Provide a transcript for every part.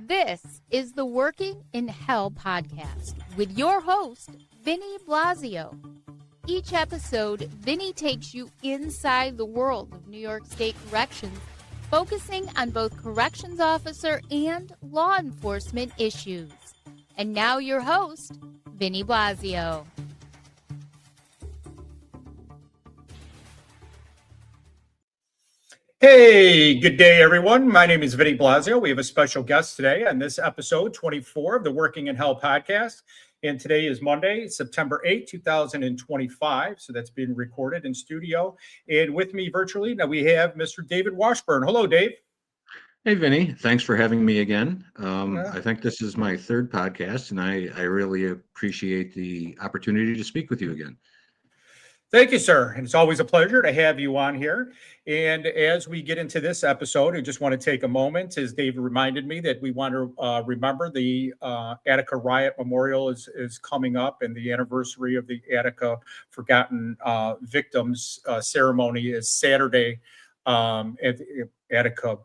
This is the Working in Hell podcast with your host, Vinny Blasio. Each episode, Vinny takes you inside the world of New York State corrections, focusing on both corrections officer and law enforcement issues. And now your host, Vinny Blasio. Hey, good day, everyone. My name is Vinny Blasio. We have a special guest today on this episode 24 of the Working in Hell podcast. And today is Monday, September 8, 2025. So that's being recorded in studio. And with me virtually, now we have Mr. David Washburn. Hello, Dave. Hey, Vinny. Thanks for having me again. I think this is my third podcast, and I really appreciate the opportunity to speak with you again. Thank you, sir. And it's always a pleasure to have you on here. And as we get into this episode, I just want to take a moment, as Dave reminded me, that we want to remember the Attica Riot Memorial is coming up, and the anniversary of the Attica Forgotten Victims ceremony is Saturday at the Attica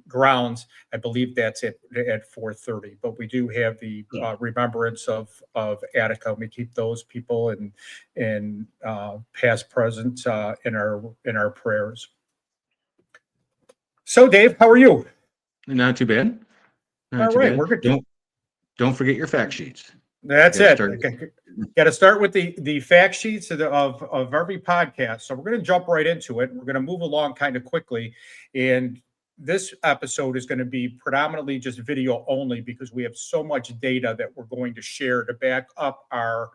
grounds. I believe that's at 4:30. But we do have the remembrance of Attica. We keep those people in past, present in our prayers. So, Dave, how are you? Not too bad. All right, we're good. Don't forget your fact sheets. That's it. Got to start with the fact sheets of every podcast. So we're going to jump right into it. We're going to move along kind of quickly. And this episode is going to be predominantly just video only because we have so much data that we're going to share to back up our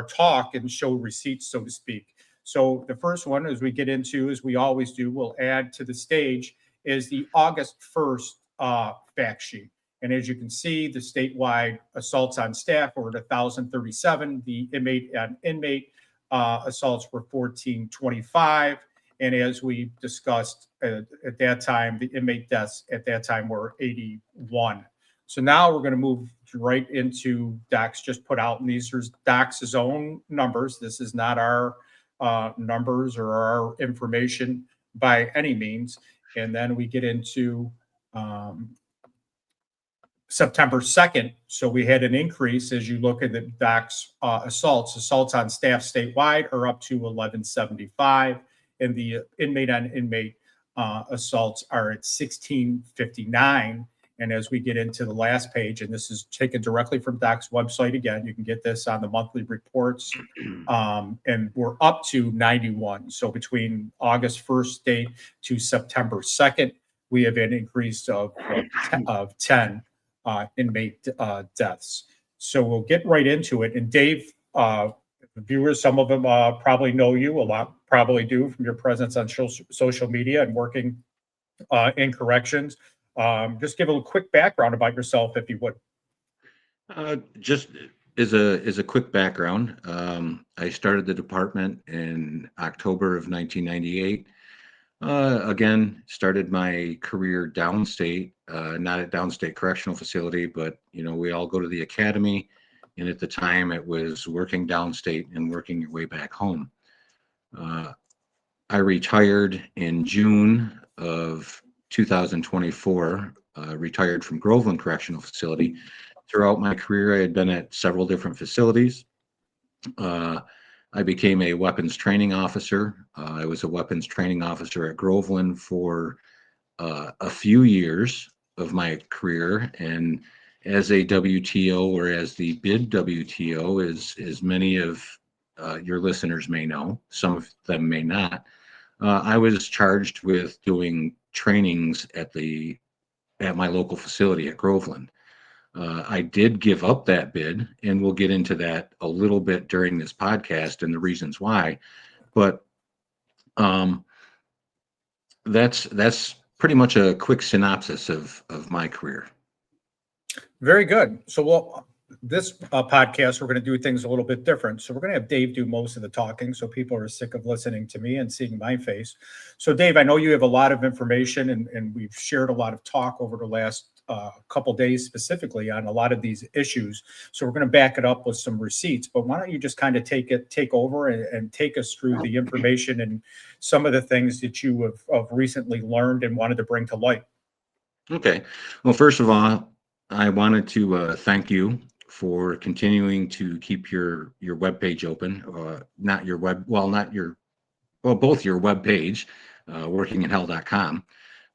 talk and show receipts, so to speak. So the first one, as we get into, as we always do, we'll add to the stage, is the August 1st fact sheet. And as you can see, the statewide assaults on staff were at 1,037. The inmate assaults were 1,425. And as we discussed at that time, the inmate deaths at that time were 81. So now we're going to move right into DOCCS just put out, and these are DOCCS's own numbers. This is not our numbers or our information by any means. And then we get into September 2nd. So we had an increase as you look at the DOCCS assaults on staff statewide are up to 1,175, and the inmate on inmate assaults are at 1,659. And as we get into the last page, and this is taken directly from DOCCS website, again, you can get this on the monthly reports, and we're up to 91. So between August 1st date to September 2nd, we have an increase of 10 inmate deaths. So we'll get right into it. And Dave, viewers, some of them probably know you, a lot probably do from your presence on social media and working in corrections. Just give a quick background about yourself, if you would. Just as a quick background, I started the department in October of 1998. Again, started my career downstate, not at Downstate Correctional Facility, but, we all go to the academy. And at the time it was working downstate and working your way back home. I retired in June of 2024, retired from Groveland Correctional Facility. Throughout my career, I had been at several different facilities. I became a weapons training officer. I was a weapons training officer at Groveland for a few years of my career. And as a WTO, or as the bid WTO, as many of your listeners may know, some of them may not, I was charged with doing trainings at my local facility at Groveland. I did give up that bid, and we'll get into that a little bit during this podcast and the reasons why. But that's pretty much a quick synopsis of my career. Very good. So this podcast, we're going to do things a little bit different. So we're going to have Dave do most of the talking, so people are sick of listening to me and seeing my face. So Dave, I know you have a lot of information, and we've shared a lot of talk over the last couple days specifically on a lot of these issues. So we're going to back it up with some receipts, but why don't you just kind of take over and take us through the information and some of the things that you have recently learned and wanted to bring to light. Okay. Well, first of all, I wanted to thank you for continuing to keep your webpage open. Not your web, well, not your, well, both your webpage, workinginhell.com,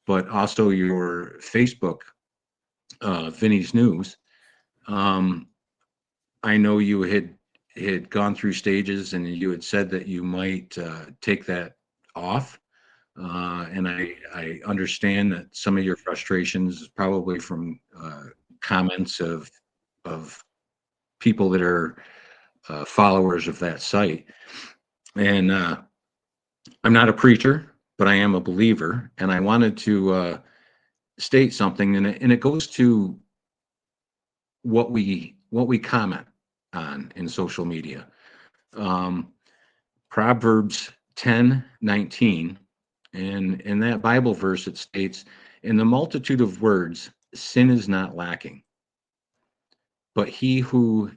but also your Facebook, Vinny's News. I know you had gone through stages, and you had said that you might take that off. And I understand that some of your frustrations is probably from comments of people that are followers of that site. And I'm not a preacher, but I am a believer, and I wanted to state something, and it goes to what we comment on in social media. Proverbs 10:19, and in that Bible verse it states, "In the multitude of words, sin is not lacking, but he who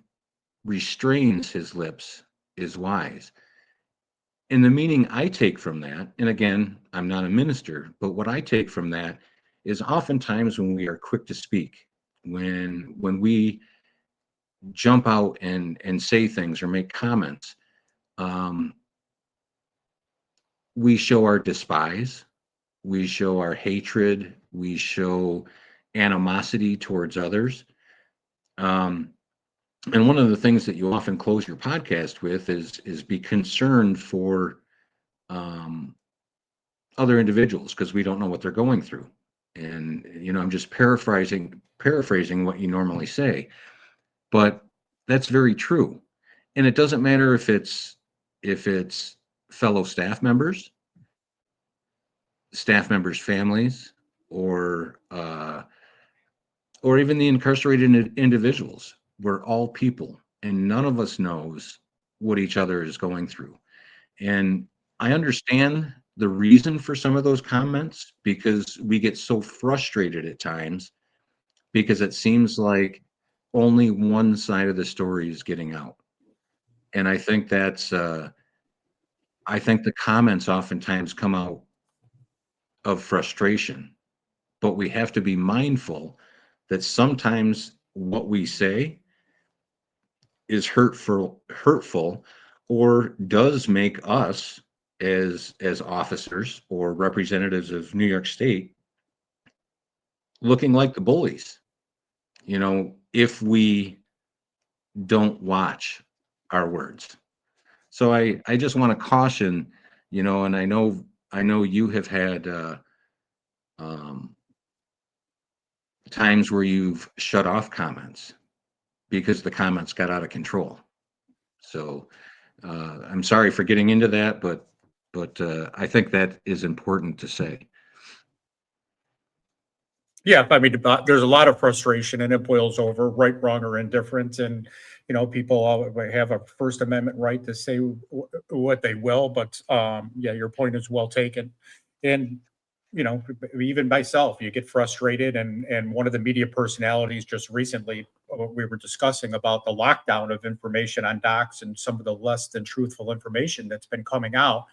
restrains his lips is wise." And the meaning I take from that, and again, I'm not a minister, but what I take from that is oftentimes when we are quick to speak, when we jump out and say things or make comments, we show our despise, we show our hatred, we show animosity towards others. And one of the things that you often close your podcast with is be concerned for other individuals, because we don't know what they're going through. And I'm just paraphrasing what you normally say, but that's very true. And it doesn't matter if it's fellow staff members, families, or even the incarcerated individuals. We're all people, and none of us knows what each other is going through. And I understand the reason for some of those comments, because we get so frustrated at times because it seems like only one side of the story is getting out. And I think that's I think the comments oftentimes come out of frustration, but we have to be mindful that sometimes what we say is hurtful, or does make us as officers or representatives of New York State looking like the bullies, if we don't watch our words. So I just want to caution, and I know you have had times where you've shut off comments because the comments got out of control. So I'm sorry for getting into that, but I think that is important to say. Yeah, I mean, there's a lot of frustration, and it boils over right, wrong, or indifferent. And people all have a First Amendment right to say what they will. But yeah, your point is well taken. And even myself, you get frustrated. And one of the media personalities just recently, we were discussing about the lockdown of information on docs and some of the less than truthful information that's been coming out.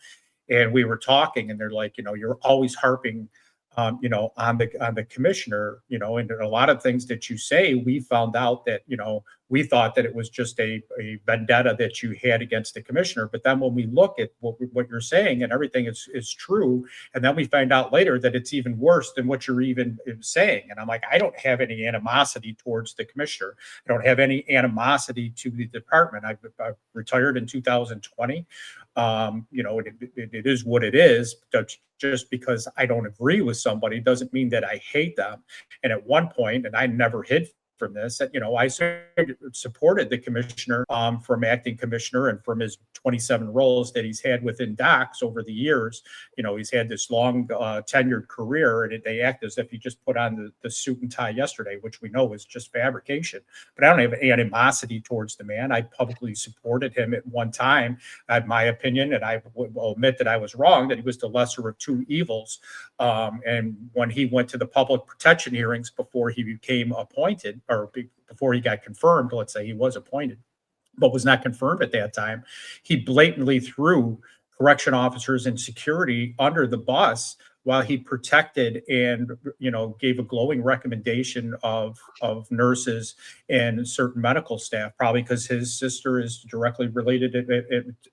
And we were talking, and they're like, you're always harping on the commissioner, and a lot of things that you say, we found out that, we thought that it was just a vendetta that you had against the commissioner. But then when we look at what you're saying, and everything is true, and then we find out later that it's even worse than what you're even saying. And I'm like, I don't have any animosity towards the commissioner. I don't have any animosity to the department. I retired in 2020. It is what it is. Just because I don't agree with somebody doesn't mean that I hate them. And at one point, and I never hid from this, that I supported the commissioner from acting commissioner and from his 27 roles that he's had within DOCCS over the years. He's had this long tenured career, and they act as if he just put on the suit and tie yesterday, which we know is just fabrication. But I don't have animosity towards the man. I publicly supported him at one time. I had my opinion, and I will admit that I was wrong, that he was the lesser of two evils. And when he went to the public protection hearings before he became appointed, or before he got confirmed, let's say he was appointed, but was not confirmed at that time, he blatantly threw correction officers and security under the bus while he protected and, gave a glowing recommendation of nurses and certain medical staff, probably because his sister is directly related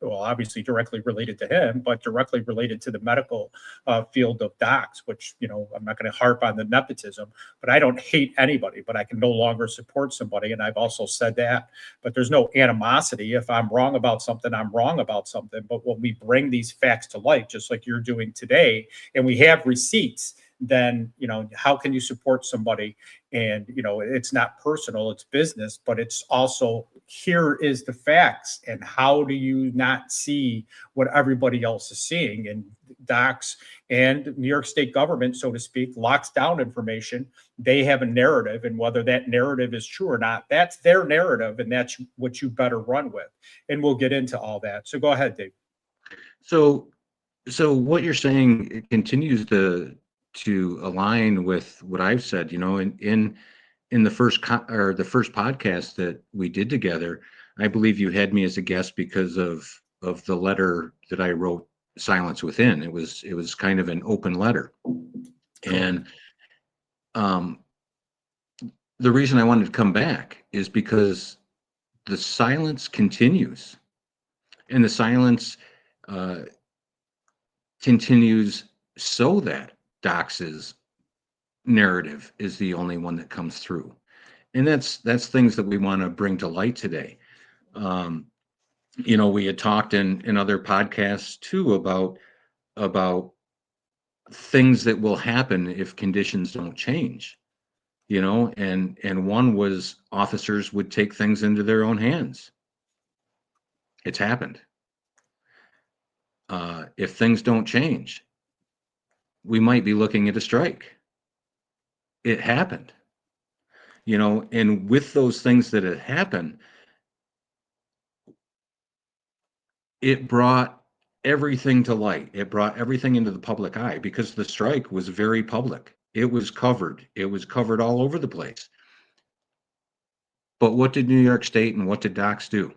well, obviously directly related to him, but directly related to the medical field of docs, which, I'm not going to harp on the nepotism, but I don't hate anybody, but I can no longer support somebody. And I've also said that, but there's no animosity. If I'm wrong about something, I'm wrong about something. But when we bring these facts to light, just like you're doing today, and we have receipts, then, how can you support somebody? And, it's not personal, it's business, but it's also, here is the facts. And how do you not see what everybody else is seeing? And docs and New York State government, so to speak, locks down information. They have a narrative, and whether that narrative is true or not, that's their narrative, and that's what you better run with. And we'll get into all that. So go ahead, Dave. So what you're saying, it continues to align with what I've said. In the first the first podcast that we did together, I believe you had me as a guest because of the letter that I wrote, Silence Within. It was kind of an open letter, and the reason I wanted to come back is because the silence continues, and the silence continues so that DOCCS's narrative is the only one that comes through. And that's things that we want to bring to light today. We had talked in other podcasts too about things that will happen if conditions don't change, and one was officers would take things into their own hands. It's happened. If things don't change, we might be looking at a strike. It happened, and with those things that had happened, it brought everything to light. It brought everything into the public eye because the strike was very public. It was covered. It was covered all over the place. But what did New York State and what did DOCCS do?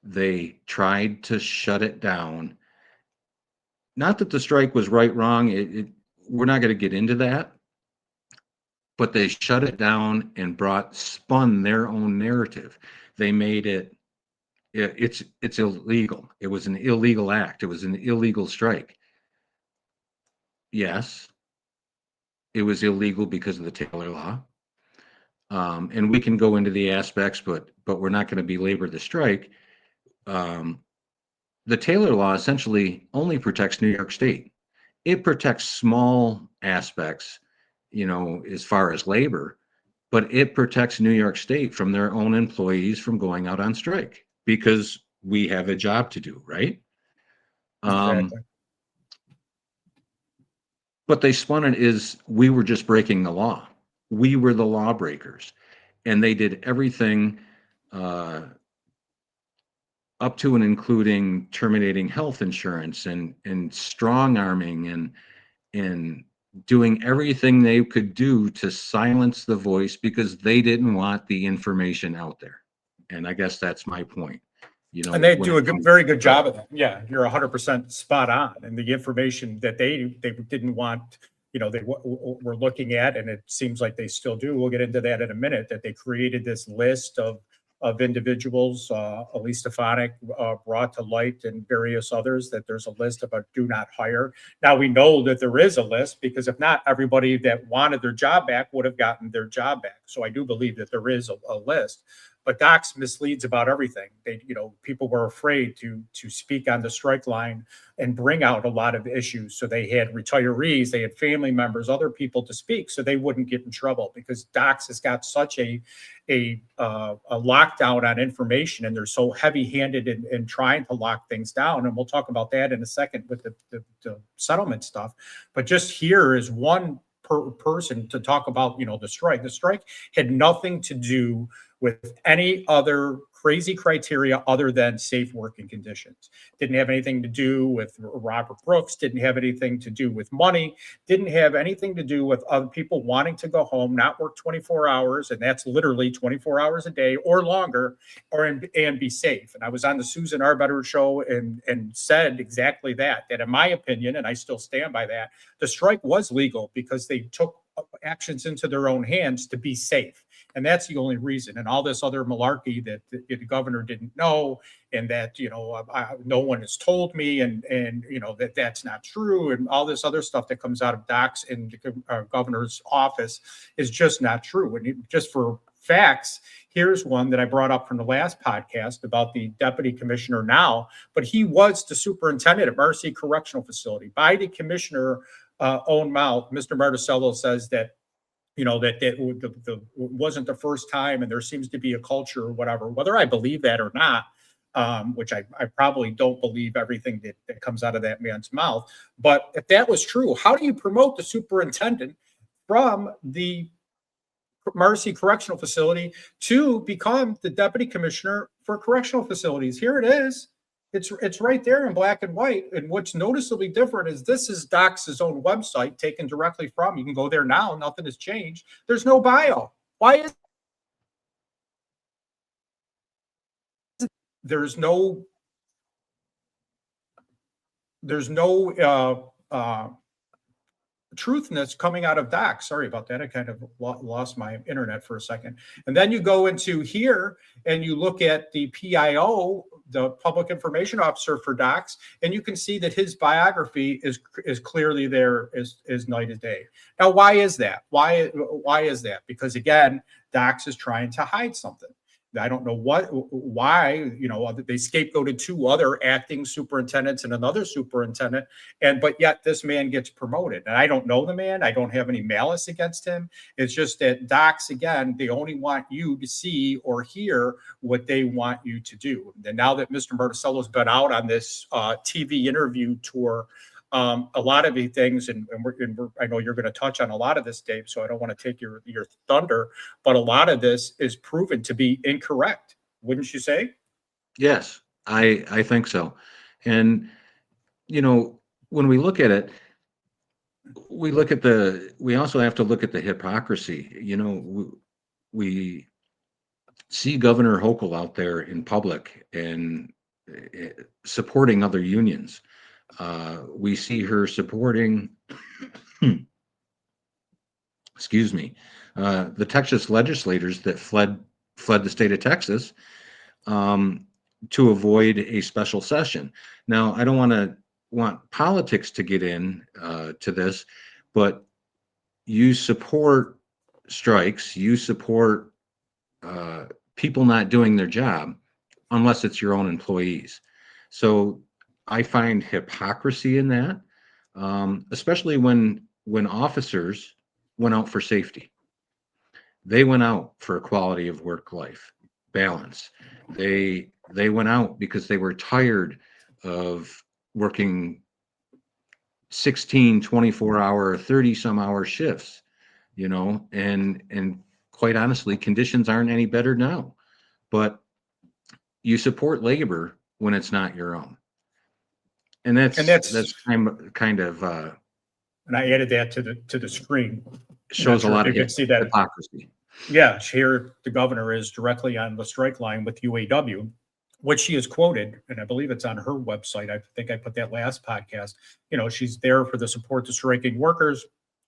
They tried to shut it down. Not that the strike was right, wrong. We're not going to get into that. But they shut it down and spun their own narrative. They made it's illegal. It was an illegal act. It was an illegal strike. Yes, it was illegal because of the Taylor Law. And we can go into the aspects, but we're not going to belabor the strike. The Taylor Law essentially only protects New York State. It protects small aspects, as far as labor, but it protects New York State from their own employees from going out on strike because we have a job to do, right? Exactly. But they spun it as we were just breaking the law. We were the lawbreakers, and they did everything up to and including terminating health insurance and strong arming and doing everything they could do to silence the voice because they didn't want the information out there. And I guess that's my point. And they do a very good job of that. Yeah, you're 100% spot on. And the information that they didn't want, they were looking at, and it seems like they still do. We'll get into that in a minute, that they created this list of individuals, Elise Stefanik brought to light, and various others, that there's a list of a do not hire. Now we know that there is a list, because if not, everybody that wanted their job back would have gotten their job back. So I do believe that there is a list. But DOCCS misleads about everything. They, people were afraid to speak on the strike line and bring out a lot of issues. So they had retirees, they had family members, other people to speak, so they wouldn't get in trouble, because DOCCS has got such a lockdown on information, and they're so heavy-handed in trying to lock things down. And we'll talk about that in a second with the settlement stuff. But just here is one person to talk about, the strike. The strike had nothing to do with any other crazy criteria other than safe working conditions. Didn't have anything to do with Robert Brooks, didn't have anything to do with money, didn't have anything to do with other people wanting to go home, not work 24 hours, and that's literally 24 hours a day or longer, and be safe. And I was on the Susan Arbetter show and said exactly that in my opinion, and I still stand by that, the strike was legal because they took actions into their own hands to be safe. And that's the only reason. And all this other malarkey that the governor didn't know, and that, no one has told me, and that's not true, and all this other stuff that comes out of DOCCS and the governor's office is just not true. And just for facts, here's one that I brought up from the last podcast about the deputy commissioner now, but he was the superintendent at Marcy Correctional Facility. By the commissioner own mouth, Mr. Martuscello says that that wasn't the first time, and there seems to be a culture or whatever. Whether I believe that or not, which I probably don't believe everything that comes out of that man's mouth. But if that was true, how do you promote the superintendent from the Marcy Correctional Facility to become the deputy commissioner for correctional facilities? Here it is. It's right there in black and white. And what's noticeably different is this is DOCCS's own website taken directly from. You can go there now. Nothing has changed. There's no bio. Why is there's no truthness coming out of DOCCS. Sorry about that. I kind of lost my internet for a second. And then you go into here and you look at the PIO, the public information officer for DOCCS, and you can see that his biography is clearly there as night as day. Now, why is that? Why is that? Because again, DOCCS is trying to hide something. I don't know why, they scapegoated two other acting superintendents and another superintendent, but yet this man gets promoted. And I don't know the man. I don't have any malice against him. It's just that DOCCS, again, they only want you to see or hear what they want you to do. And now that Mr. Martuscello's been out on this TV interview tour, a lot of the things, and I know you're going to touch on a lot of this, Dave, so I don't want to take your thunder, but a lot of this is proven to be incorrect. Wouldn't you say? Yes, I think so. And, when we look at it, we also have to look at the hypocrisy. We see Governor Hochul out there in public and supporting other unions. We see her supporting, the Texas legislators that fled the state of Texas to avoid a special session. Now, I don't want politics to get in to this, but you support strikes, you support people not doing their job unless it's your own employees. So I find hypocrisy in that, especially when officers went out for safety. They went out for a quality of work-life balance. They went out because they were tired of working 16, 24-hour, 30-some-hour shifts, and quite honestly, conditions aren't any better now. But you support labor when it's not your own. And that's kind of and I added that to the screen. Shows a lot of hypocrisy. Yeah, here the governor is directly on the strike line with UAW, which she is quoted, and I believe it's on her website. I think I put that last podcast. She's there for the support to striking workers.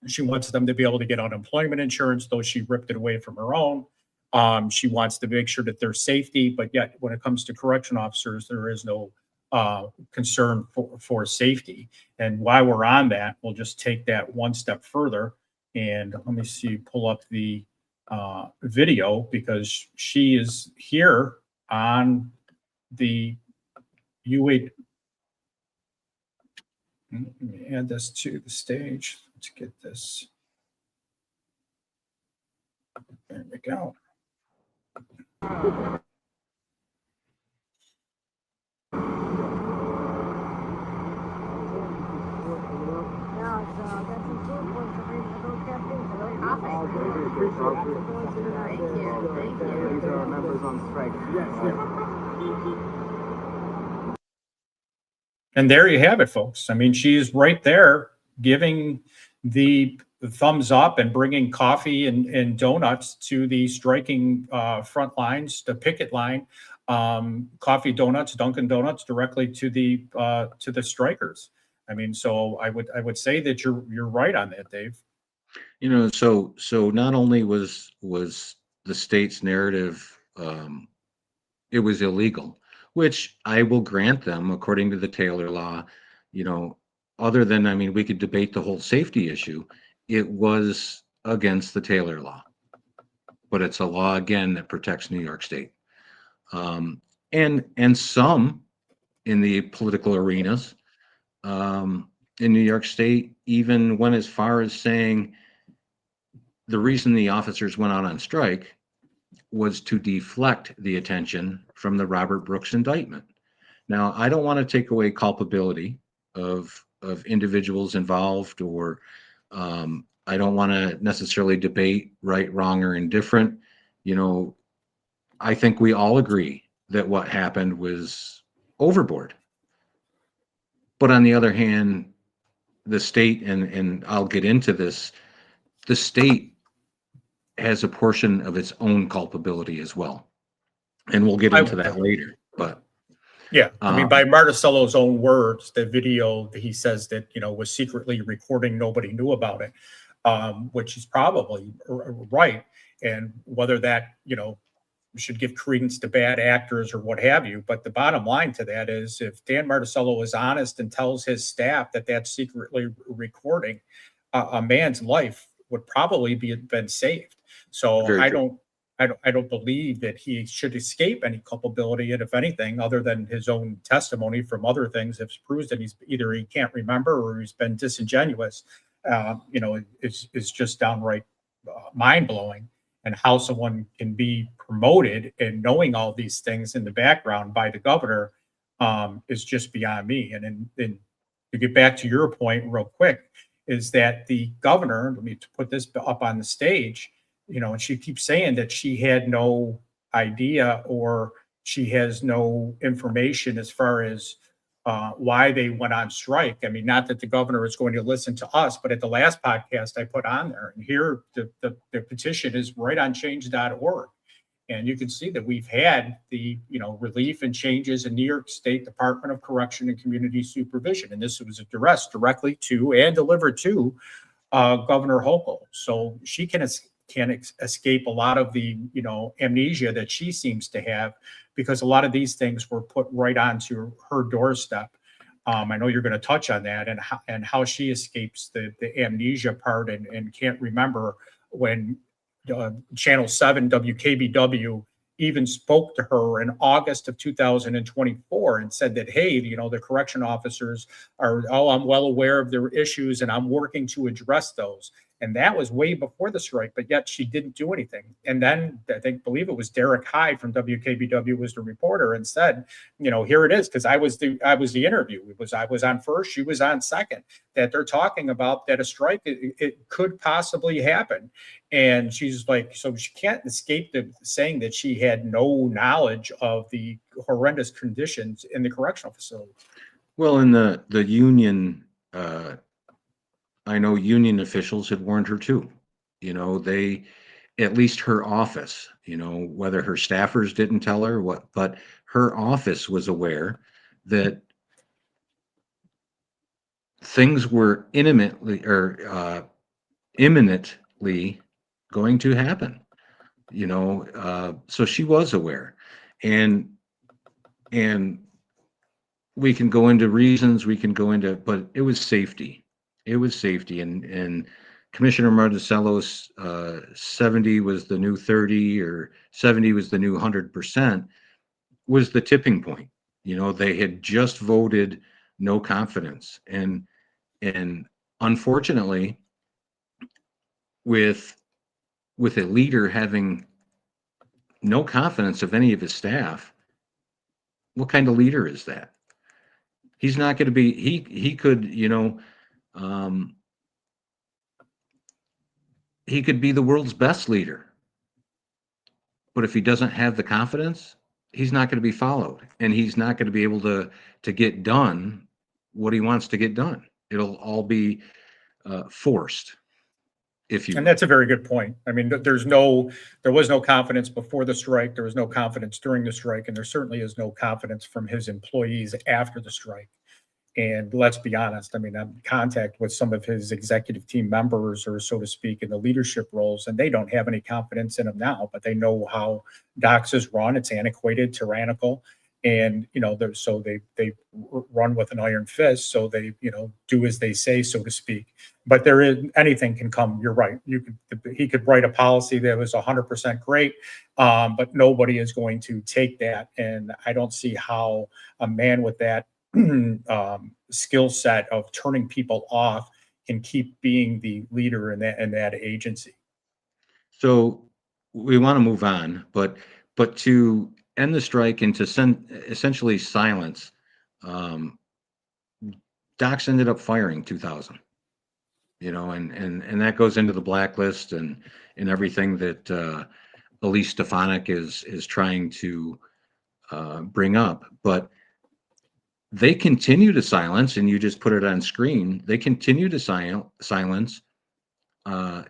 She wants them to be able to get unemployment insurance, though she ripped it away from her own. She wants to make sure that there's safety, but yet when it comes to correction officers, there is no concern for safety. And while we're on that, we'll just take that one step further. And let me see, pull up the video, because she is here on the UA. Let me add this to the stage. Let's get this. There we go. coffee. Thank you. These are our members on strike. And there you have it, folks. I mean, she's right there giving the thumbs up and bringing coffee and donuts to the striking front lines, the picket line, coffee, donuts, Dunkin' Donuts directly to the strikers. I mean, so I would say that you're right on that, Dave. You know, so not only was the state's narrative, it was illegal, which I will grant them according to the Taylor law. You know, other than, I mean, we could debate the whole safety issue. It was against the Taylor law, but it's a law again that protects New York State, and some in the political arenas in New York State even went as far as saying the reason the officers went out on strike was to deflect the attention from the Robert Brooks indictment. Now, I don't want to take away culpability of individuals involved, or I don't want to necessarily debate right, wrong, or indifferent. You know, I think we all agree that what happened was overboard. But on the other hand, the state, and I'll get into this, the state has a portion of its own culpability as well. And we'll get into that later. But yeah, I mean, by Martuscello's own words, the video, he says that, you know, was secretly recording, nobody knew about it, which is probably right. And whether that, you know, should give credence to bad actors or what have you. But the bottom line to that is, if Dan Martuscello is honest and tells his staff that that's secretly recording, a man's life would probably been saved. So Very I true. don't believe that he should escape any culpability. And if anything, other than his own testimony from other things, if proves that he's either he can't remember or he's been disingenuous, you know, is just downright mind blowing. And how someone can be promoted and knowing all these things in the background by the governor is just beyond me. And then to get back to your point real quick, is that the governor, let me put this up on the stage, you know, and she keeps saying that she had no idea or she has no information as far as why they went on strike. I mean, not that the governor is going to listen to us, but at the last podcast I put on there, and here the petition is right on change.org. And you can see that we've had the, you know, relief and changes in New York State Department of Correction and Community Supervision. And this was addressed directly to and delivered to Governor Hochul. So she can escape a lot of the, you know, amnesia that she seems to have, because a lot of these things were put right onto her doorstep. I know you're going to touch on that and how she escapes the amnesia part and can't remember when Channel 7 WKBW even spoke to her in August of 2024 and said that, hey, you know, the correction officers are, I'm well aware of their issues and I'm working to address those. And that was way before the strike, but yet she didn't do anything. And then I believe it was Derek Hyde from WKBW was the reporter and said, you know, here it is, because I was the interview. I was on first, she was on second, that they're talking about that a strike, it could possibly happen. And she's like, so she can't escape saying that she had no knowledge of the horrendous conditions in the correctional facility. Well, in the union, I know union officials had warned her too. You know, they, at least her office, you know, whether her staffers didn't tell her what, but her office was aware that things were imminently going to happen, you know, so she was aware. And we can go into reasons, but it was safety. It was safety. And Commissioner Martuscello's 70 was the new 30, or 70 was the new 100%, was the tipping point. You know, they had just voted no confidence. And unfortunately, with a leader having no confidence of any of his staff, what kind of leader is that? He's not going to be, he could, you know, he could be the world's best leader, but if he doesn't have the confidence, he's not going to be followed, and he's not going to be able to get done what he wants to get done. It'll all be forced, if you And will. that's a very good point. I mean, there was no confidence before the strike. There was no confidence during the strike, and there certainly is no confidence from his employees after the strike. And let's be honest, I mean, I'm in contact with some of his executive team members, or so to speak, in the leadership roles, and they don't have any confidence in him now, but they know how DOCCS is run. It's antiquated, tyrannical. And, so they run with an iron fist. So they, do as they say, so to speak. But anything can come. You're right. He could write a policy that was 100% great, but nobody is going to take that. And I don't see how a man with that skill set of turning people off can keep being the leader in that agency. So we want to move on, but to end the strike and to essentially silence, DOCCS ended up firing 2,000. And that goes into the blacklist and everything that Elise Stefanik is trying to bring up, but they continue to silence, and you just put it on screen. They continue to silence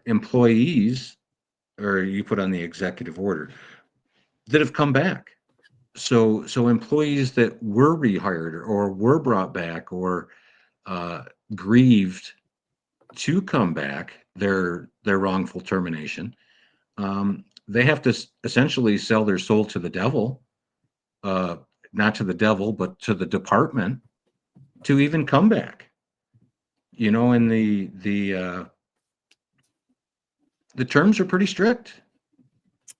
employees, or you put on the executive order, that have come back. So employees that were rehired or were brought back or grieved to come back their wrongful termination, they have to essentially sell their soul to the devil. Not to the devil, but to the department, to even come back. And the terms are pretty strict.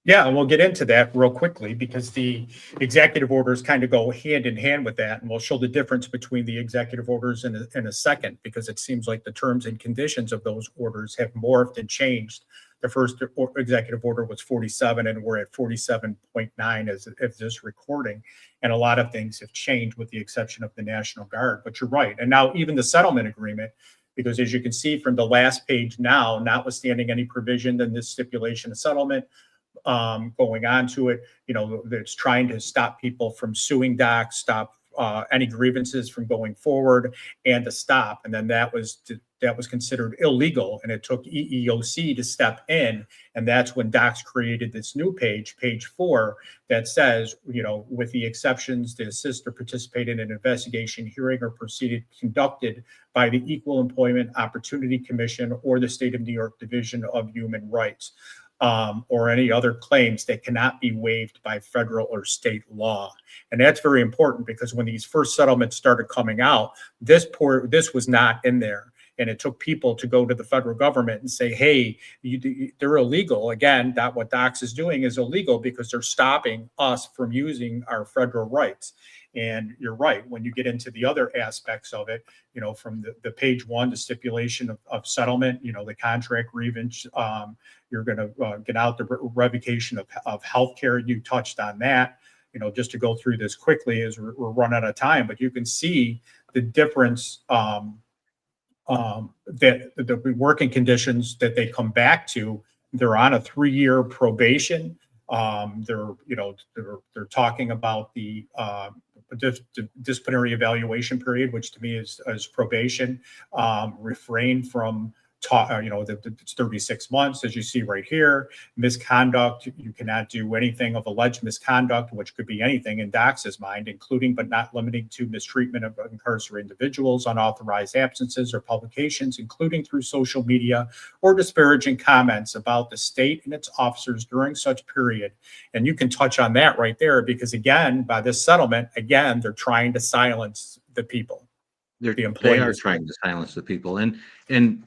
Yeah, and we'll get into that real quickly, because the executive orders kind of go hand in hand with that, and we'll show the difference between the executive orders in a second, because it seems like the terms and conditions of those orders have morphed and changed. The first executive order was 47, and we're at 47.9 as this recording, and a lot of things have changed with the exception of the National Guard. But you're right, and now even the settlement agreement, because as you can see from the last page now, notwithstanding any provision in this stipulation of settlement, going on to it, that's trying to stop people from suing DOCCS, stop any grievances from going forward, and to stop. And then that was considered illegal, and it took EEOC to step in, and that's when DOCCS created this new page 4, that says, with the exceptions to assist or participate in an investigation, hearing, or proceeding conducted by the Equal Employment Opportunity Commission or the State of New York Division of Human Rights. Or any other claims that cannot be waived by federal or state law. And that's very important, because when these first settlements started coming out, this was not in there. And it took people to go to the federal government and say, hey, they're illegal. Again, what DOCCS is doing is illegal because they're stopping us from using our federal rights. And you're right, when you get into the other aspects of it, from the page 1, the stipulation of settlement, the contract grievance, you're going to get out the revocation of health care. You touched on that. Just to go through this quickly, as we're running out of time, but you can see the difference, that the working conditions that they come back to. They're on a 3-year probation. They're talking about the disciplinary evaluation period, which to me is probation. Refrain from it's 36 months, as you see right here. Misconduct, you cannot do anything of alleged misconduct, which could be anything in DOCCS's mind, including but not limiting to mistreatment of incarcerated individuals, unauthorized absences or publications, including through social media, or disparaging comments about the state and its officers during such period. And you can touch on that right there, because again, by this settlement, they're trying to silence the people. They are trying to silence the people. And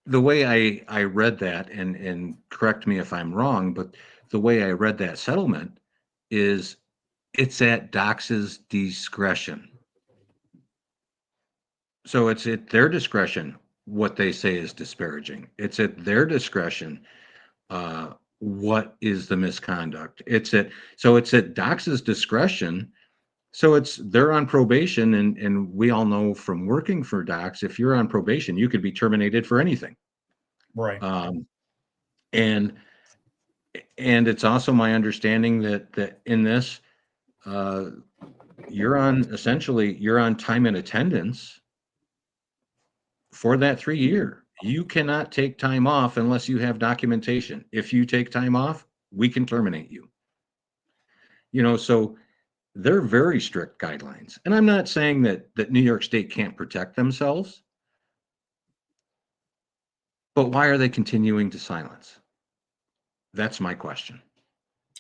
the way I read that, and correct me if I'm wrong, but the way I read that settlement is it's at DOCCS's discretion. So it's at their discretion what they say is disparaging. It's at their discretion what is the misconduct. It's at DOCCS's discretion. So they're on probation, and we all know from working for DOCCS, if you're on probation, you could be terminated for anything. Right. And it's also my understanding that in this, you're on time and attendance for that 3 year. You cannot take time off unless you have documentation. If you take time off, we can terminate you. So they're very strict guidelines. And I'm not saying that New York State can't protect themselves, but why are they continuing to silence? That's my question.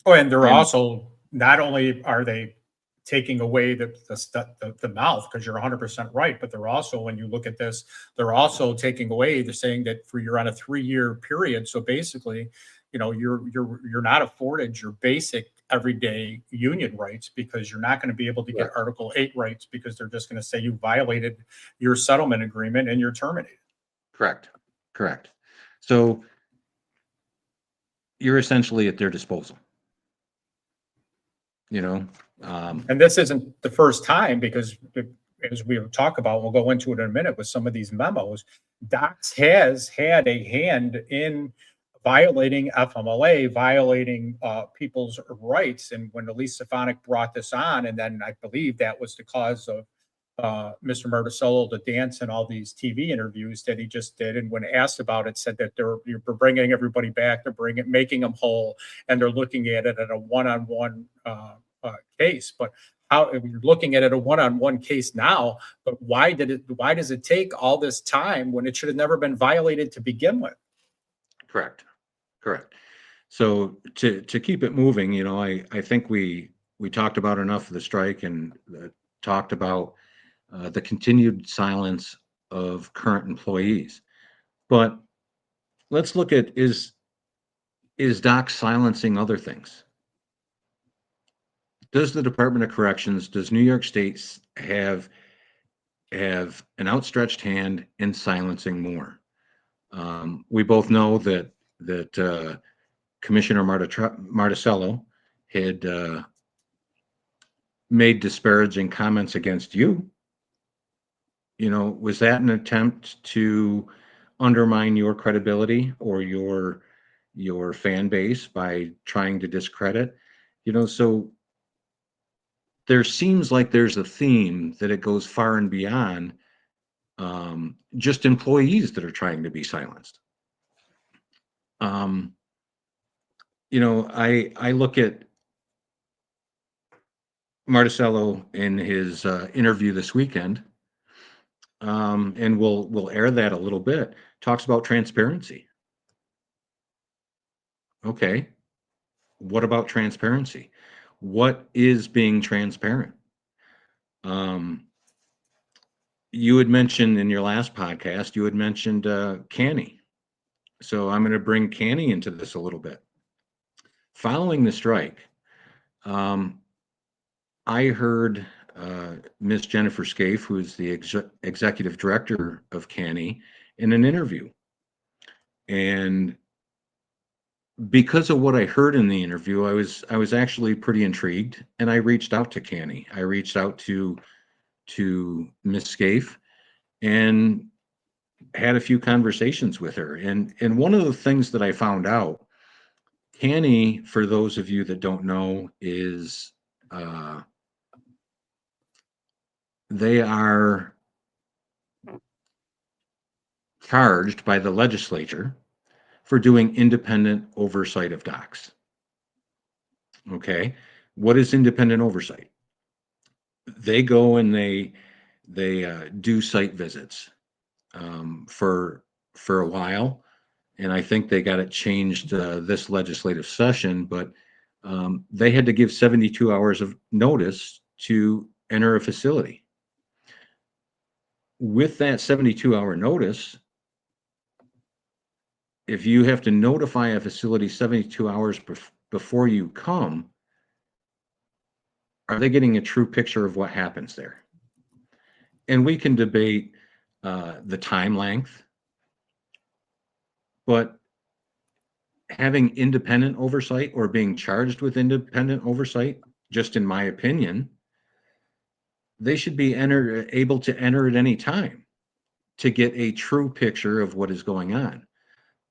Oh, and they're And- also, not only are they taking away the mouth, because you're 100% right, but they're also, when you look at this, they're also taking away, they're saying that you're on a 3-year period. So basically, you're not afforded your basic everyday union rights, because you're not going to be able to get Article 8 rights, because they're just going to say you violated your settlement agreement and you're terminated. Correct. So you're essentially at their disposal. And this isn't the first time, because as we'll talk about, we'll go into it in a minute with some of these memos, DOCCS has had a hand in violating FMLA, violating people's rights. And when Elise Stefanik brought this on, and then I believe that was the cause of Mr. Martuscello to dance in all these TV interviews that he just did. And when asked about it, said that you're bringing everybody back, making them whole, and they're looking at it at a one-on-one case. But how you're looking at it a one-on-one case now, but why does it take all this time when it should have never been violated to begin with? Correct. So to keep it moving, I think we talked about enough of the strike, and talked about the continued silence of current employees. But let's look at, is DOCCS silencing other things? Does the Department of Corrections, does New York State have an outstretched hand in silencing more? We both know that Commissioner Martuscello had made disparaging comments against you. Was that an attempt to undermine your credibility or your fan base by trying to discredit? So there seems like there's a theme that it goes far and beyond just employees that are trying to be silenced. I look at Martuscello in his interview this weekend, and we'll air that a little bit. Talks about transparency. Okay, what about transparency? What is being transparent? You had mentioned in your last podcast, you had mentioned CANY. So I'm going to bring CANY into this a little bit. Following the strike, I heard Ms. Jennifer Scaife, who is the executive director of CANY, in an interview. And because of what I heard in the interview, I was actually pretty intrigued, and I reached out to CANY. I reached out to Ms. Scaife and had a few conversations with her. And one of the things that I found out, CANY, for those of you that don't know, is they are charged by the legislature for doing independent oversight of DOCCS. Okay, what is independent oversight? They go and they do site visits for a while, and I think they got it changed this legislative session, but they had to give 72 hours of notice to enter a facility. With that 72-hour notice, if you have to notify a facility 72 hours before you come, are they getting a true picture of what happens there? And we can debate the time length, but having independent oversight or being charged with independent oversight, just in my opinion, they should be able to enter at any time to get a true picture of what is going on.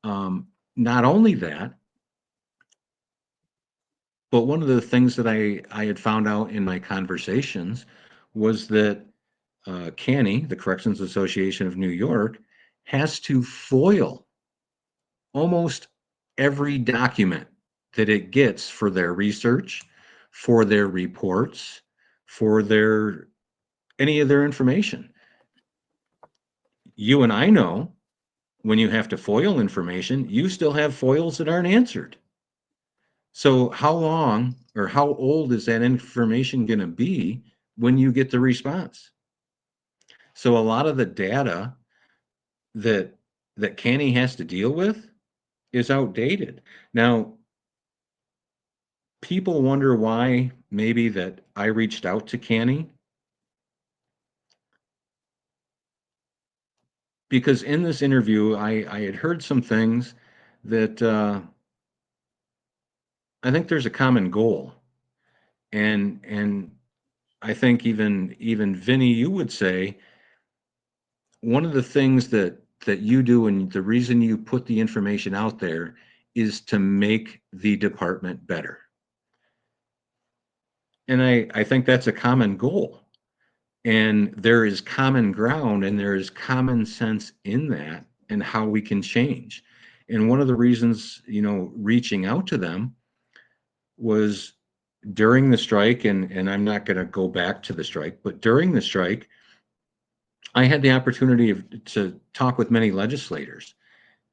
Not only that, but one of the things that I had found out in my conversations was that CANY, the Corrections Association of New York, has to foil almost every document that it gets for their research, for their reports, for their any of their information. You and I know when you have to foil information, you still have foils that aren't answered. So how long or how old is that information going to be when you get the response? So a lot of the data that CANY has to deal with is outdated. Now, people wonder why maybe that I reached out to CANY, because in this interview, I had heard some things that I think there's a common goal, and I think even Vinny, you would say one of the things that you do and the reason you put the information out there is to make the department better. And I think that's a common goal. And there is common ground and there is common sense in that and how we can change. And one of the reasons, reaching out to them was during the strike, and I'm not going to go back to the strike, but during the strike, I had the opportunity to talk with many legislators.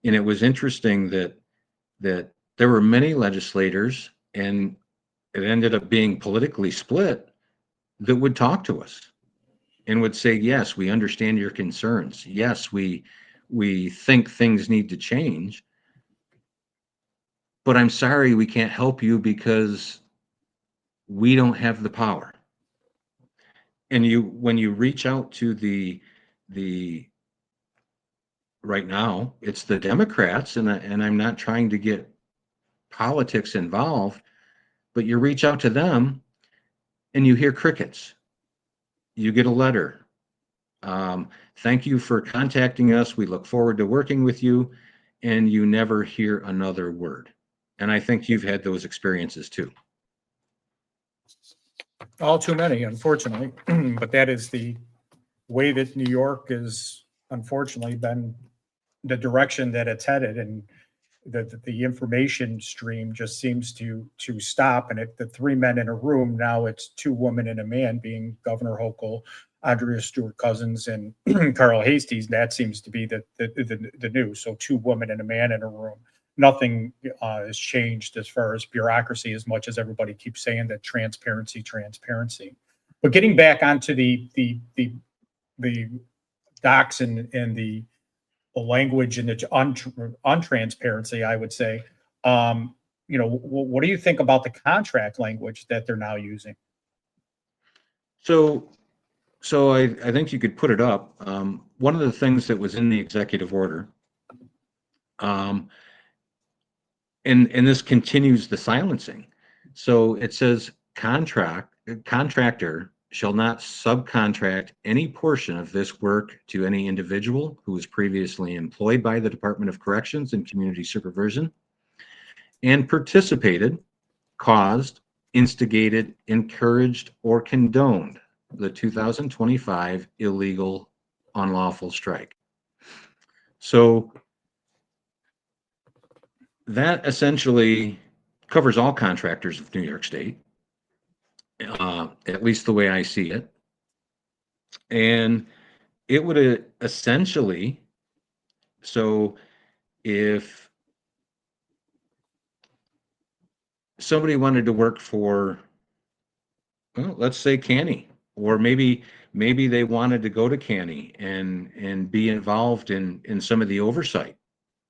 And it was interesting that there were many legislators, and it ended up being politically split, that would talk to us and would say, yes, we understand your concerns. Yes, we think things need to change, but I'm sorry, we can't help you because we don't have the power. And when you reach out to the right now, it's the Democrats, and I'm not trying to get politics involved, but you reach out to them and you hear crickets. You get a letter. Thank you for contacting us. We look forward to working with you. And you never hear another word. And I think you've had those experiences too. All too many, unfortunately. But that is the way that New York has unfortunately been the direction that it's headed, and the information stream just seems to stop. And the three men in a room, now it's two women and a man, being Governor Hochul, Andrea Stewart-Cousins, and Carl Heasties. That seems to be the news. So two women and a man in a room. Nothing has changed as far as bureaucracy, as much as everybody keeps saying that transparency. But getting back onto the docs and the language and the untransparency, I would say, what do you think about the contract language that they're now using? So I think you could put it up. One of the things that was in the executive order, and this continues the silencing. So it says contractor shall not subcontract any portion of this work to any individual who was previously employed by the Department of Corrections and Community Supervision and participated, caused, instigated, encouraged, or condoned the 2025 illegal unlawful strike. So that essentially covers all contractors of New York State. At least the way I see it. And it would essentially, so if somebody wanted to work for, well, let's say CANY, or maybe they wanted to go to CANY and be involved in some of the oversight,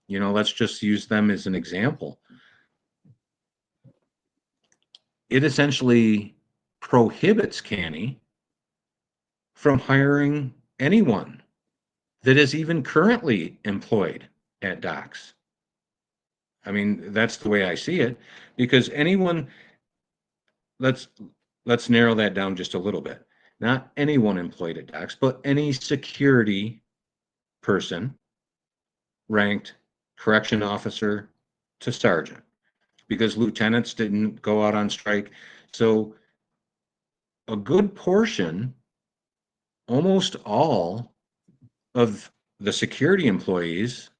let's just use them as an example. It essentially prohibits CANY from hiring anyone that is even currently employed at DOCCS. I mean, that's the way I see it, because anyone, let's narrow that down just a little bit. Not anyone employed at DOCCS, but any security person ranked correction officer to sergeant, because lieutenants didn't go out on strike. So a good portion, almost all of the security employees,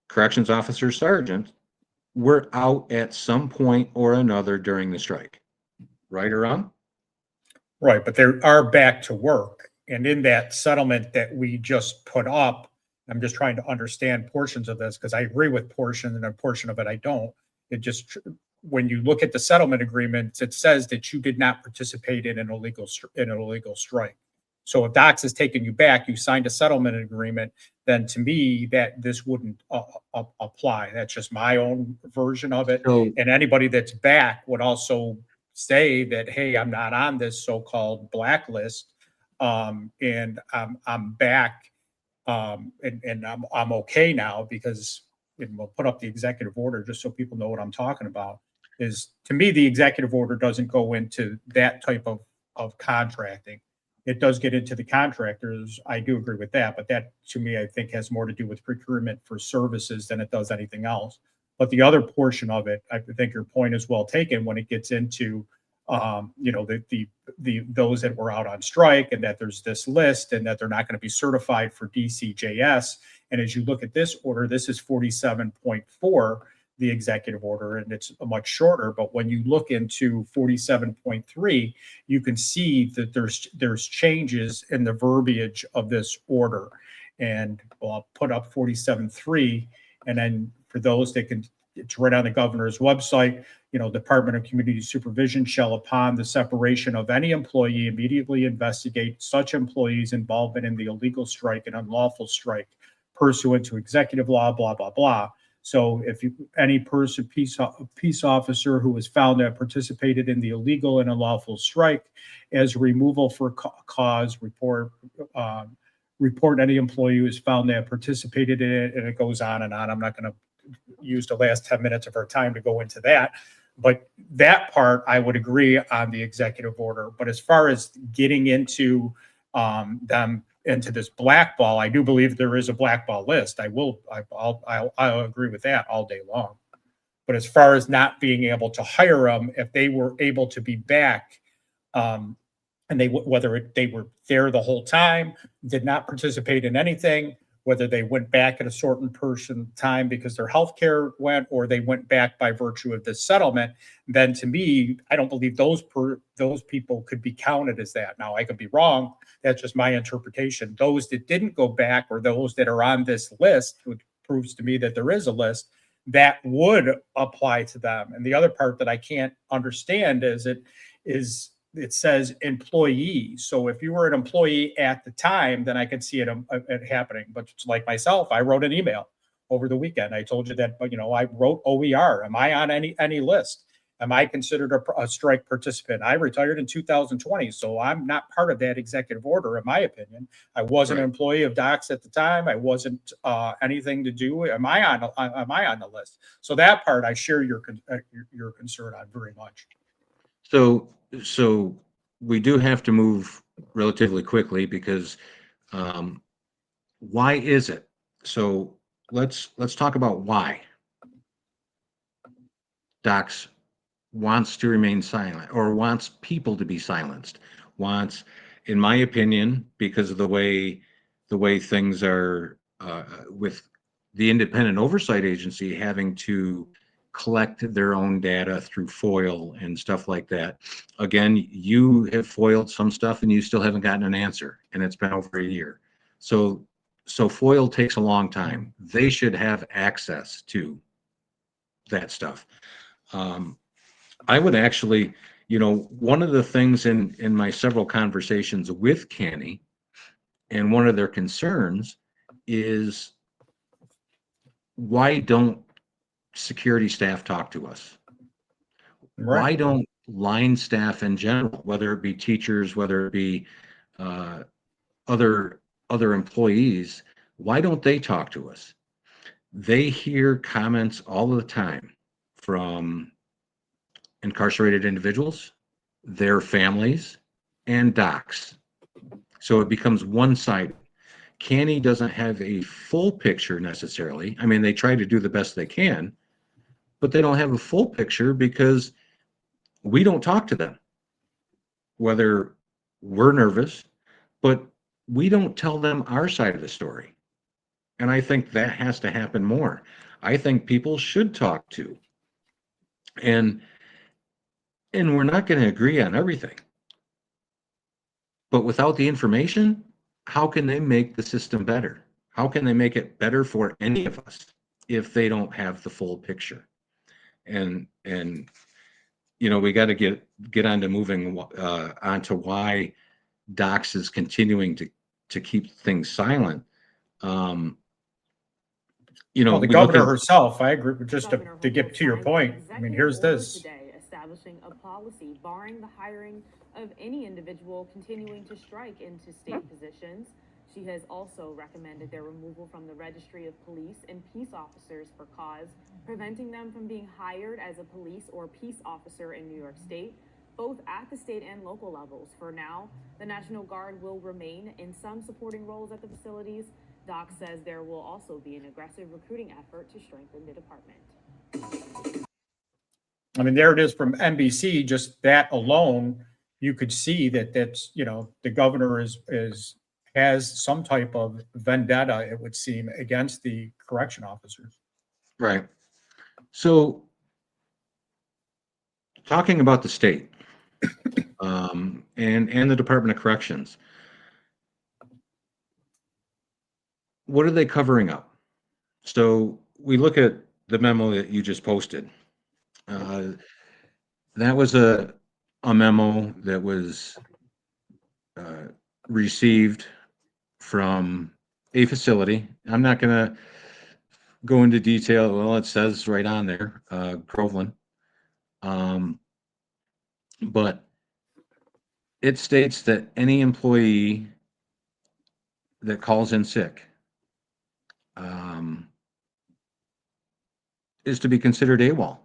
corrections officers, sergeants, were out at some point or another during the strike. Right or wrong? Right, but they are back to work. And in that settlement that we just put up, I'm just trying to understand portions of this because I agree with portion and a portion of it I don't. It just, when you look at the settlement agreement, it says that you did not participate in an illegal strike. So if DOCCS is taking you back, you signed a settlement agreement, then to me that this wouldn't apply. That's just my own version of it. So, And anybody that's back would also say that, hey, I'm not on this so-called blacklist, and I'm back, and I'm okay now because, and we'll put up the executive order just so people know what I'm talking about. Is, to me, the executive order doesn't go into that type of contracting. It does get into the contractors. I do agree with that, but that to me, I think has more to do with procurement for services than it does anything else. But the other portion of it, I think your point is well taken when it gets into, the those that were out on strike, and that there's this list and that they're not going to be certified for DCJS. And as you look at this order, this is 47.4, the executive order, and it's much shorter. But when you look into 47.3, you can see that there's changes in the verbiage of this order. And I'll put up 47.3, and then for those that can, it's right on the governor's website. Department of Community Supervision shall, upon the separation of any employee, immediately investigate such employees' involvement in the illegal strike and unlawful strike pursuant to executive law, blah, blah, blah. So if any person, peace officer who is found to have participated in the illegal and unlawful strike as removal for cause, report any employee who is found to have participated in it, and it goes on and on. I'm not going to use the last 10 minutes of our time to go into that. But that part, I would agree on the executive order. But as far as getting into them into this blackball, I do believe there is a blackball list. I'll agree with that all day long. But as far as not being able to hire them, if they were able to be back, and whether they were there the whole time, did not participate in anything, whether they went back at a certain time because their health care went, or they went back by virtue of this settlement, then to me, I don't believe those people could be counted as that. Now, I could be wrong. That's just my interpretation. Those that didn't go back, or those that are on this list, which proves to me that there is a list, that would apply to them. And the other part that I can't understand is it says employee. So if you were an employee at the time, then I could see it happening. But like myself, I wrote an email over the weekend. I told you that, I wrote OER. Am I on any list? Am I considered a strike participant? I retired in 2020, so I'm not part of that executive order, in my opinion. I wasn't an employee of DOCCS at the time. I wasn't anything to do. Am I on the list? So that part, I share your concern on very much. So we do have to move relatively quickly because why is it? So let's talk about why DOCCS wants to remain silent, or wants people to be silenced. Wants, in my opinion, because of the way things are with the independent oversight agency having to collect their own data through FOIL and stuff like that. Again, you have FOILed some stuff and you still haven't gotten an answer, and it's been over a year. So FOIL takes a long time. They should have access to that stuff. I would actually, one of the things in my several conversations with CANY, and one of their concerns is, why don't security staff talk to us? Right. Why don't line staff in general, whether it be teachers, whether it be other employees, why don't they talk to us? They hear comments all the time from incarcerated individuals, their families, and DOCCS. So it becomes one-sided. CANY doesn't have a full picture necessarily. I mean, they try to do the best they can, but they don't have a full picture because we don't talk to them. Whether we're nervous, but we don't tell them our side of the story. And I think that has to happen more. I think people should talk to. And we're not going to agree on everything. But without the information, how can they make the system better? How can they make it better for any of us if they don't have the full picture? And you know, we got to get on to moving on to why DOCCS is continuing to keep things silent. You know, Well, the we look governor at, herself, I agree, just to get to your point, I mean, here's this. Today, establishing a policy barring the hiring of any individual continuing to strike into state positions. She has also recommended their removal from the registry of police and peace officers for cause, preventing them from being hired as a police or peace officer in New York State, both at the state and local levels. For now, the National Guard will remain in some supporting roles at the facilities. DOCCS says there will also be an aggressive recruiting effort to strengthen the department. I mean, there it is from NBC, just that alone, you could see that that's, you know, the governor has some type of vendetta, it would seem, against the correction officers. right. So talking about the state and the Department of Corrections, what are they covering up? So we look at the memo that you just posted. That was a memo that was received from a facility. I'm not going to go into detail. Well, it says right on there, Groveland. But it states that any employee that calls in sick is to be considered AWOL.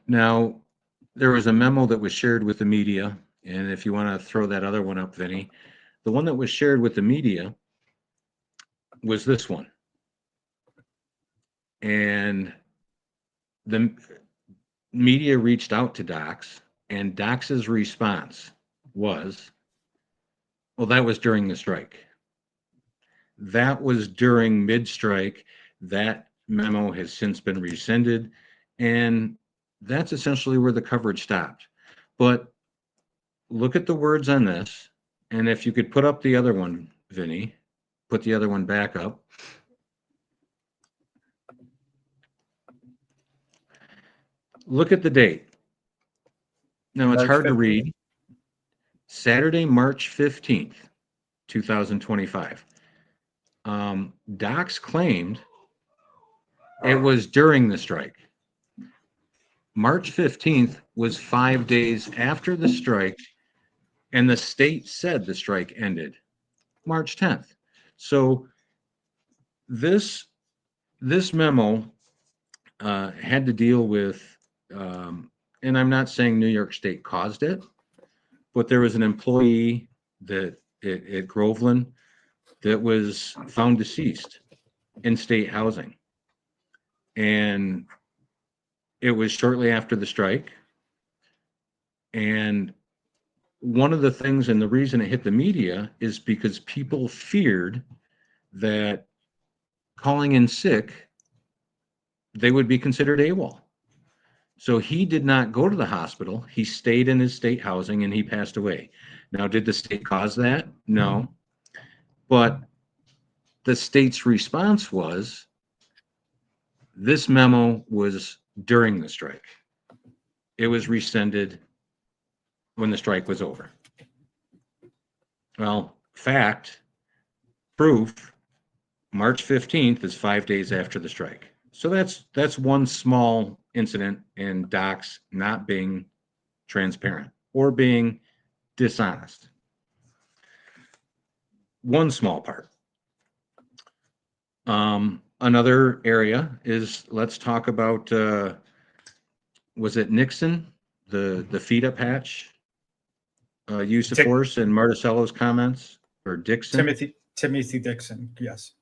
Now, there was a memo that was shared with the media, and if you want to throw that other one up, Vinny, the one that was shared with the media was this one. And the media reached out to DOCCS, and DOCCS's response was, well, that was during the strike. That was during mid-strike. That memo has since been rescinded, and that's essentially where the coverage stopped. But look at the words on this, and if you could put up the other one, Vinny, put the other one back up. Look at the date. Now, it's March hard to 15th. read. Saturday, March 15th, 2025. DOCCS claimed it was during the strike. March 15th was 5 days after the strike, and the state said the strike ended March 10th. So this memo had to deal with, and I'm not saying New York State caused it, but there was an employee that at Groveland that was found deceased in state housing. And it was shortly after the strike. And one of the things, and the reason it hit the media, is because people feared that calling in sick, they would be considered AWOL. So he did not go to the hospital. He stayed in his state housing and he passed away. Now, did the state cause that? No. But the state's response was, this memo was during the strike. It was rescinded when the strike was over. Well, fact, proof, March 15th is 5 days after the strike. So that's one small incident in DOCCS not being transparent or being dishonest. One small part. Another area is, let's talk about, was it Nixon, the feet up hatch use of force, and Martuscello's comments, or Dixon? Timothy Dixon, yes.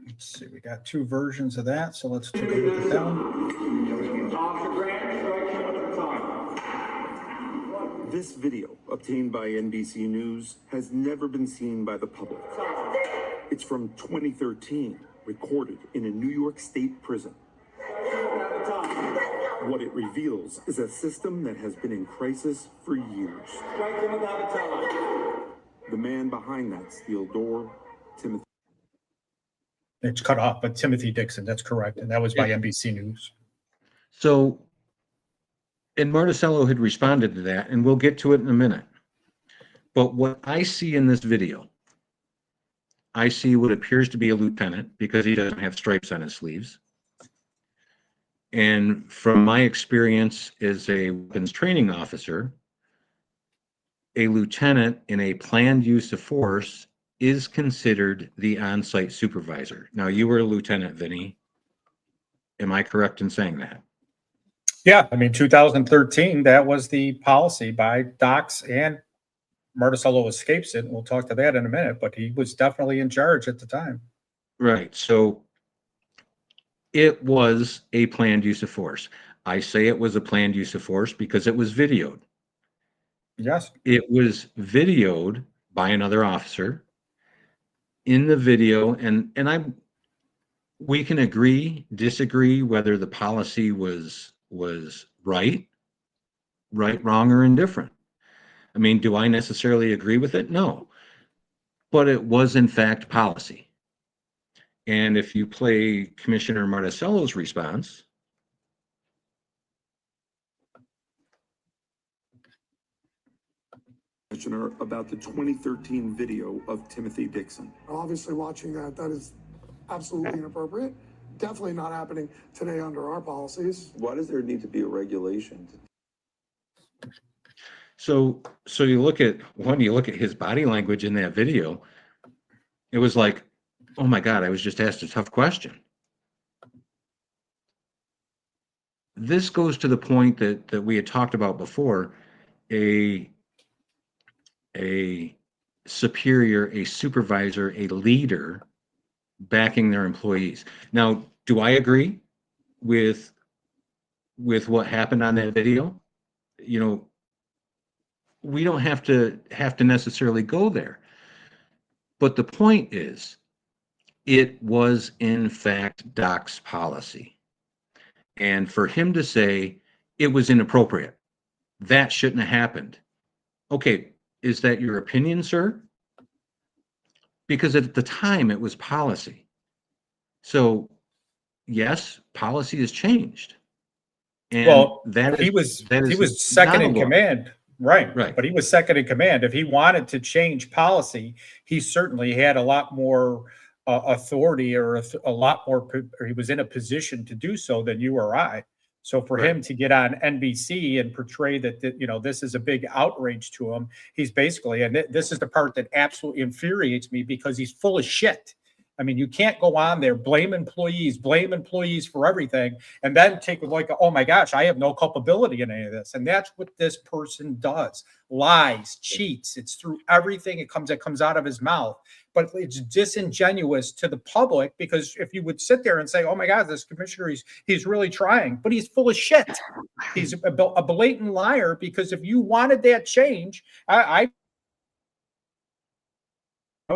Let's see, we got two versions of that, so let's take a look at that one. This video, obtained by NBC News, has never been seen by the public. It's from 2013, recorded in a New York State prison. What it reveals is a system that has been in crisis for years. The man behind that steel door, Timothy. It's cut off, but Timothy Dixon, that's correct. And that was by NBC News. So, and Martuscello had responded to that, and we'll get to it in a minute. But what I see in this video, I see what appears to be a lieutenant because he doesn't have stripes on his sleeves. And from my experience as a weapons training officer, a lieutenant in a planned use of force is considered the on-site supervisor. Now, you were a lieutenant, Vinny. Am I correct in saying that? Yeah, I mean, 2013, that was the policy by DOCCS, and Martuscello escapes it. We'll talk to that in a minute, but he was definitely in charge at the time. Right. So it was a planned use of force. I say it was a planned use of force because it was videoed. Yes. It was videoed by another officer. In the video, and we can agree, disagree whether the policy was right, wrong, or indifferent. I mean, do I necessarily agree with it? No. But it was in fact policy. And if you play Commissioner Martuscello's response. Commissioner, about the 2013 video of Timothy Dixon. Obviously watching that is absolutely inappropriate. Definitely not happening today under our policies. Why does there need to be a regulation? So you look at his body language in that video, it was like, oh my God, I was just asked a tough question. This goes to the point that we had talked about before, a superior, a supervisor, a leader backing their employees. Now, do I agree with what happened on that video? You know, we don't have to necessarily go there. But the point is, it was in fact DOCCS policy. And for him to say it was inappropriate, that shouldn't have happened. Okay, is that your opinion, sir? Because at the time it was policy. So yes, policy has changed. And Well, that he is, was that he is was second not in a law. command. Right. Right. But he was second in command. If he wanted to change policy, he certainly had a lot more authority, or a lot more, or he was in a position to do so than you or I. So for Right. him to get on NBC and portray that, this is a big outrage to him, he's basically, and this is the part that absolutely infuriates me, because he's full of shit. I mean, you can't go on there, blame employees for everything, and then take like, oh my gosh, I have no culpability in any of this. And that's what this person does. Lies, cheats. It's through everything that comes out of his mouth. But it's disingenuous to the public, because if you would sit there and say, oh my God, this commissioner, he's really trying, but he's full of shit. He's a blatant liar, because if you wanted that change,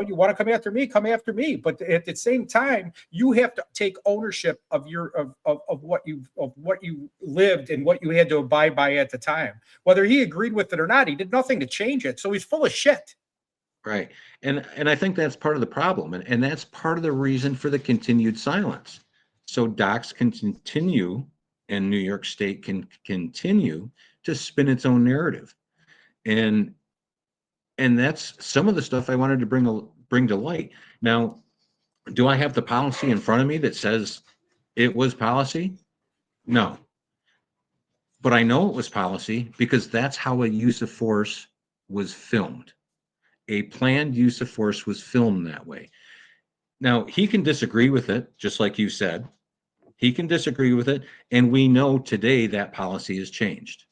you want to come after me. But at the same time, you have to take ownership of what you lived and what you had to abide by at the time. Whether he agreed with it or not, he did nothing to change it. So he's full of shit. Right. And I think that's part of the problem. And that's part of the reason for the continued silence. So DOCCS can continue, and New York State can continue to spin its own narrative. And that's some of the stuff I wanted to bring to light. Now, do I have the policy in front of me that says it was policy? No. But I know it was policy because that's how a use of force was filmed. A planned use of force was filmed that way. Now, he can disagree with it, just like you said. He can disagree with it, and we know today that policy has changed.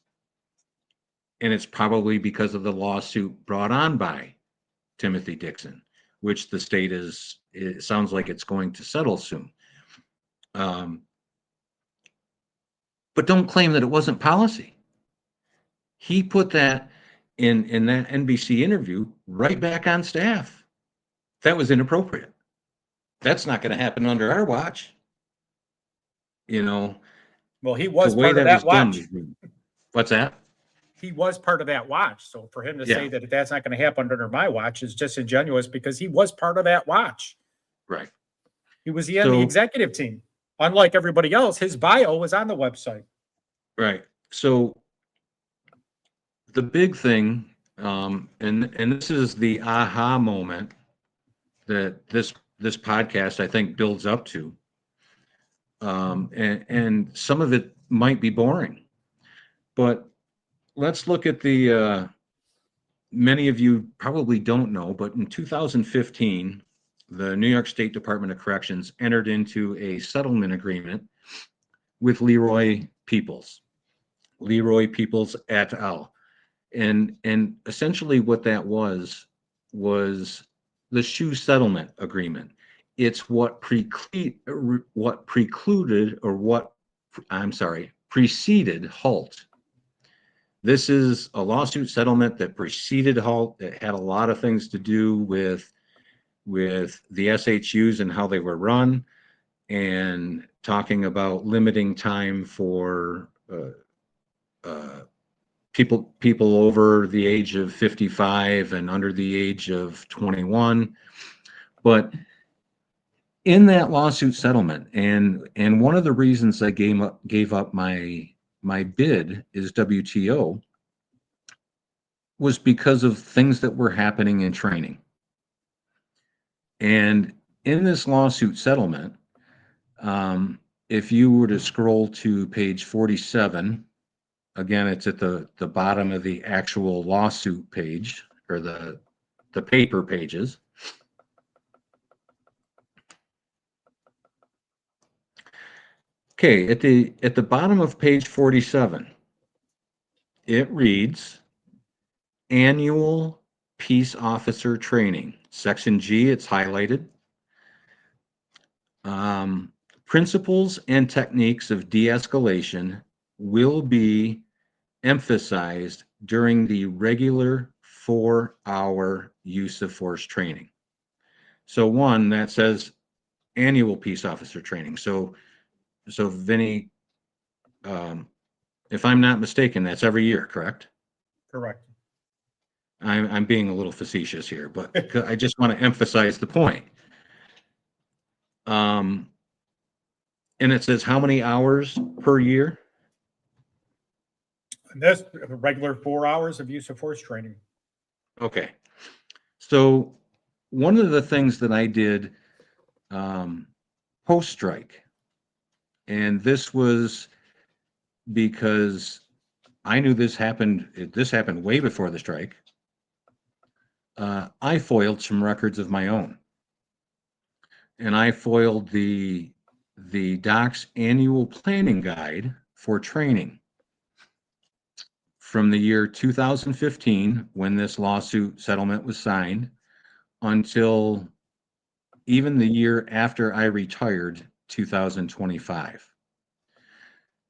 And it's probably because of the lawsuit brought on by Timothy Dixon, which the state it sounds like it's going to settle soon. But don't claim that it wasn't policy. He put that in that NBC interview right back on staff. That was inappropriate. That's not going to happen under our watch. Well, he was the way part of that was that watch. done. What's that? He was part of that watch. So for him to Yeah. say that that's not going to happen under my watch is disingenuous because he was part of that watch. Right. He was on the executive team. Unlike everybody else, his bio was on the website. Right. So the big thing, and this is the aha moment that this podcast, I think, builds up to. And some of it might be boring, but let's look at the, many of you probably don't know, but in 2015, the New York State Department of Corrections entered into a settlement agreement with Leroy Peoples et al. And essentially what that was the shoe settlement agreement. It's what preceded HALT. This is a lawsuit settlement that preceded HALT that had a lot of things to do with the SHUs and how they were run, and talking about limiting time for people over the age of 55 and under the age of 21. But in that lawsuit settlement, and one of the reasons I gave up my bid is WTO, was because of things that were happening in training. And in this lawsuit settlement, if you were to scroll to page 47, again, it's at the bottom of the actual lawsuit page, or the paper pages. Okay, at the bottom of page 47, it reads annual peace officer training. Section G, it's highlighted. Principles and techniques of de-escalation will be emphasized during the regular 4-hour use of force training. So one, that says annual peace officer training. So Vinny, if I'm not mistaken, that's every year, correct? Correct. I'm being a little facetious here, but I just want to emphasize the point. And it says how many hours per year? And that's a regular 4 hours of use of force training. Okay. So one of the things that I did post-strike, and this was because I knew this happened way before the strike. I foiled some records of my own. And I foiled the DOCCS annual planning guide for training from the year 2015, when this lawsuit settlement was signed, until even the year after I retired, 2025.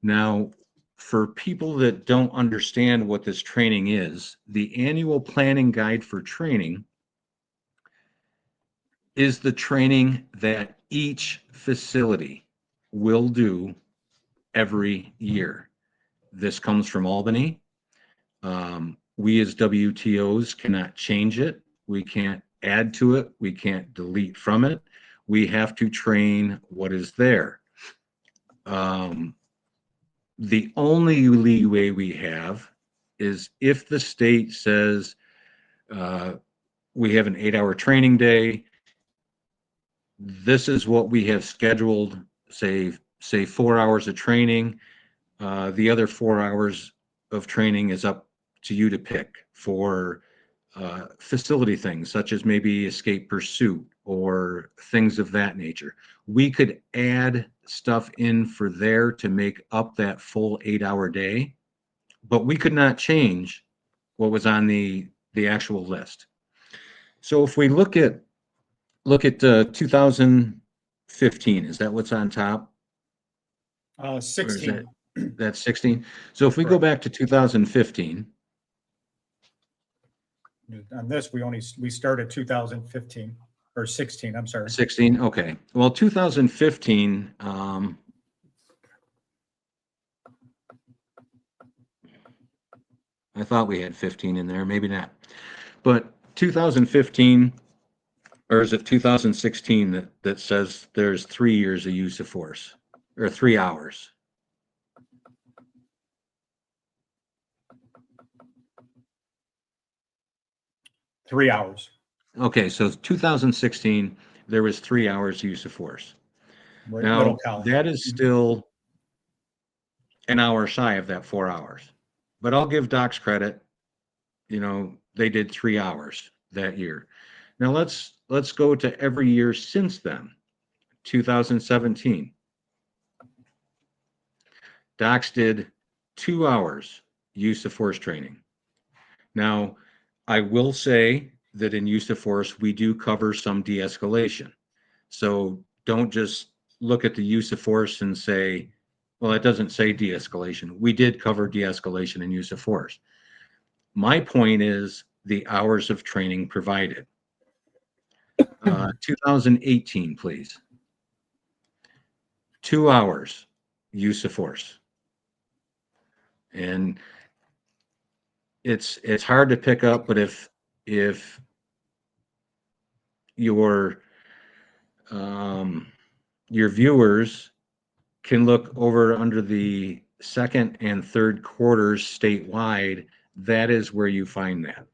Now, for people that don't understand what this training is, the annual planning guide for training is the training that each facility will do every year. This comes from Albany. We as WTOs cannot change it. We can't add to it. We can't delete from it. We have to train what is there. The only leeway we have is if the state says we have an 8-hour training day, this is what we have scheduled, say 4 hours of training. The other 4 hours of training is up to you to pick for facility things, such as maybe escape pursuit or things of that nature. We could add stuff in for there to make up that full 8-hour day, but we could not change what was on the actual list. So if we look at 2015, is that what's on top? Or is 16. that's 16. So if we go back to 2015, On this, we started 2015 or 16. I'm sorry. 16. Okay. Well, 2015. I thought we had 15 in there, maybe not. But 2015, or is it 2016 that says there's 3 years of use of force, or 3 hours? Three hours. Okay, so 2016, there was 3 hours use of force. Right, Now, middle column. that is still an hour shy of that 4 hours. But I'll give DOCCS credit. You know, they did 3 hours that year. Now let's go to every year since then. 2017. DOCCS did 2 hours use of force training. Now, I will say that in use of force, we do cover some de-escalation. So don't just look at the use of force and say, well, it doesn't say de-escalation. We did cover de-escalation and use of force. My point is the hours of training provided. 2018, please. 2 hours use of force. And it's hard to pick up, but if your viewers can look over under the second and third quarters statewide, that is where you find that.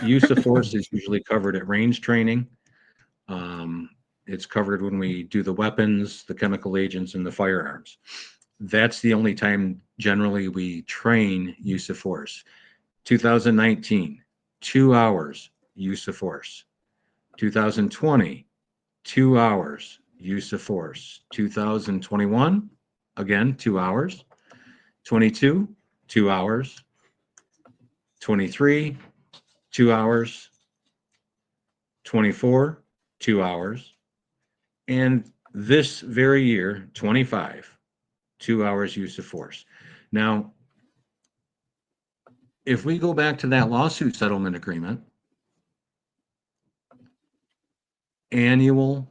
Use of force is usually covered at range training. It's covered when we do the weapons, the chemical agents, and the firearms. That's the only time generally we train use of force. 2019, 2 hours use of force. 2020, 2 hours use of force. 2021, again, 2 hours. 22, 2 hours. 23, 2 hours. 24, 2 hours. And this very year, 25, 2 hours use of force. Now, if we go back to that lawsuit settlement agreement, annual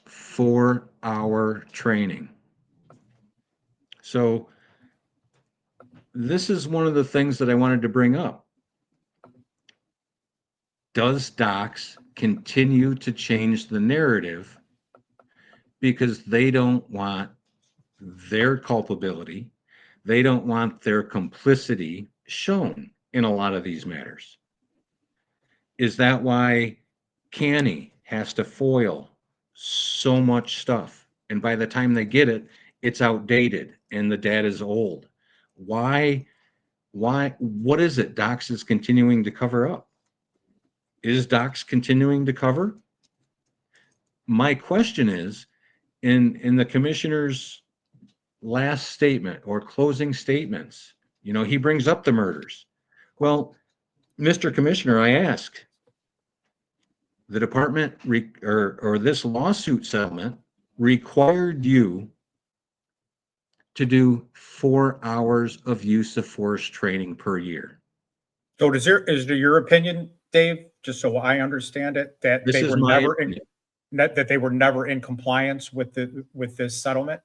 4-hour training. So this is one of the things that I wanted to bring up. Does DOCCS continue to change the narrative because they don't want their culpability, they don't want their complicity shown in a lot of these matters? Is that why CANY has to foil so much stuff? And by the time they get it, it's outdated and the data is old. Why, what is it DOCCS is continuing to cover up? Is DOCCS continuing to cover? My question is, in the commissioner's last statement or closing statements, you know, he brings up the murders. Well, Mr. Commissioner, I ask, the department or this lawsuit settlement required you to do 4 hours of use of force training per year. So is there your opinion, Dave, just so I understand it, that This they is were my never opinion. that they were never in compliance with this settlement?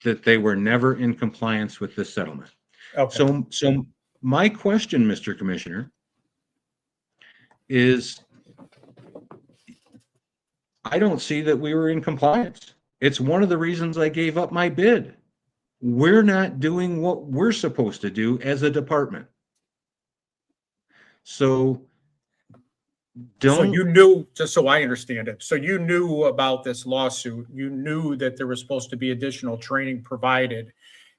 That they were never in compliance with this settlement. Okay. So my question, Mr. Commissioner, is I don't see that we were in compliance. It's one of the reasons I gave up my bid. We're not doing what we're supposed to do as a department. So So you knew, just so I understand it, so you knew about this lawsuit, you knew that there was supposed to be additional training provided,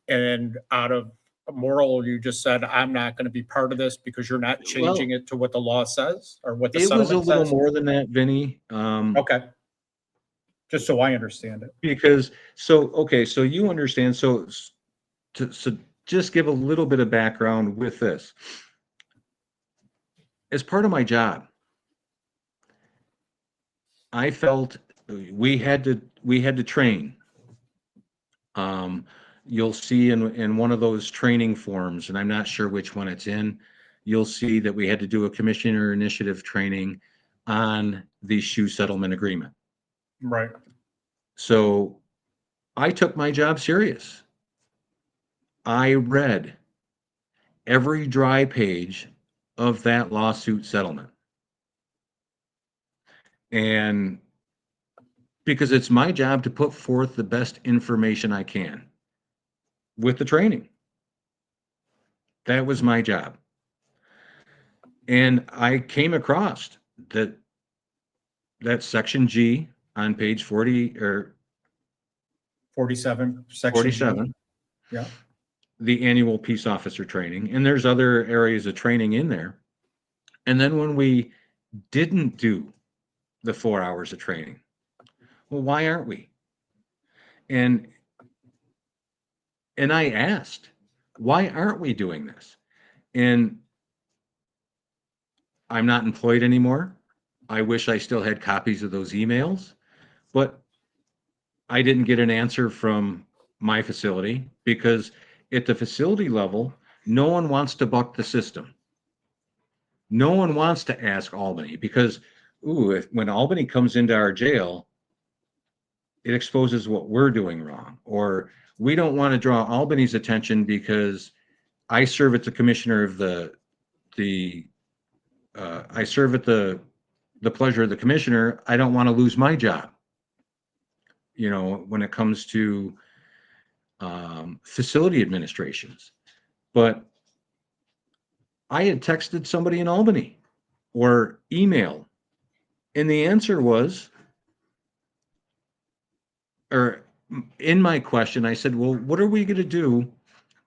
and out of moral, you just said, I'm not going to be part of this because you're not changing it to what the law says or what the it was a settlement little says? more than that, Vinny. Okay. Just so I understand it. Because, okay, so you understand, so just give a little bit of background with this. As part of my job, I felt we had to train. You'll see in one of those training forms, and I'm not sure which one it's in, you'll see that we had to do a commissioner initiative training on the shoe settlement agreement. Right. So I took my job serious. I read every dry page of that lawsuit settlement. And because it's my job to put forth the best information I can with the training. That was my job. And I came across that section G on page 40 or 47, section G. 47. Yeah. The annual peace officer training. And there's other areas of training in there. And then when we didn't do the 4 hours of training, well, why aren't we? And I asked, why aren't we doing this? And I'm not employed anymore. I wish I still had copies of those emails, but I didn't get an answer from my facility because at the facility level, no one wants to buck the system. No one wants to ask Albany because, when Albany comes into our jail, it exposes what we're doing wrong. Or we don't want to draw Albany's attention because I serve at the commissioner of I serve at the pleasure of the commissioner. I don't want to lose my job. When it comes to facility administrations. But I had texted somebody in Albany or email, and the answer was, or in my question, I said, well, what are we going to do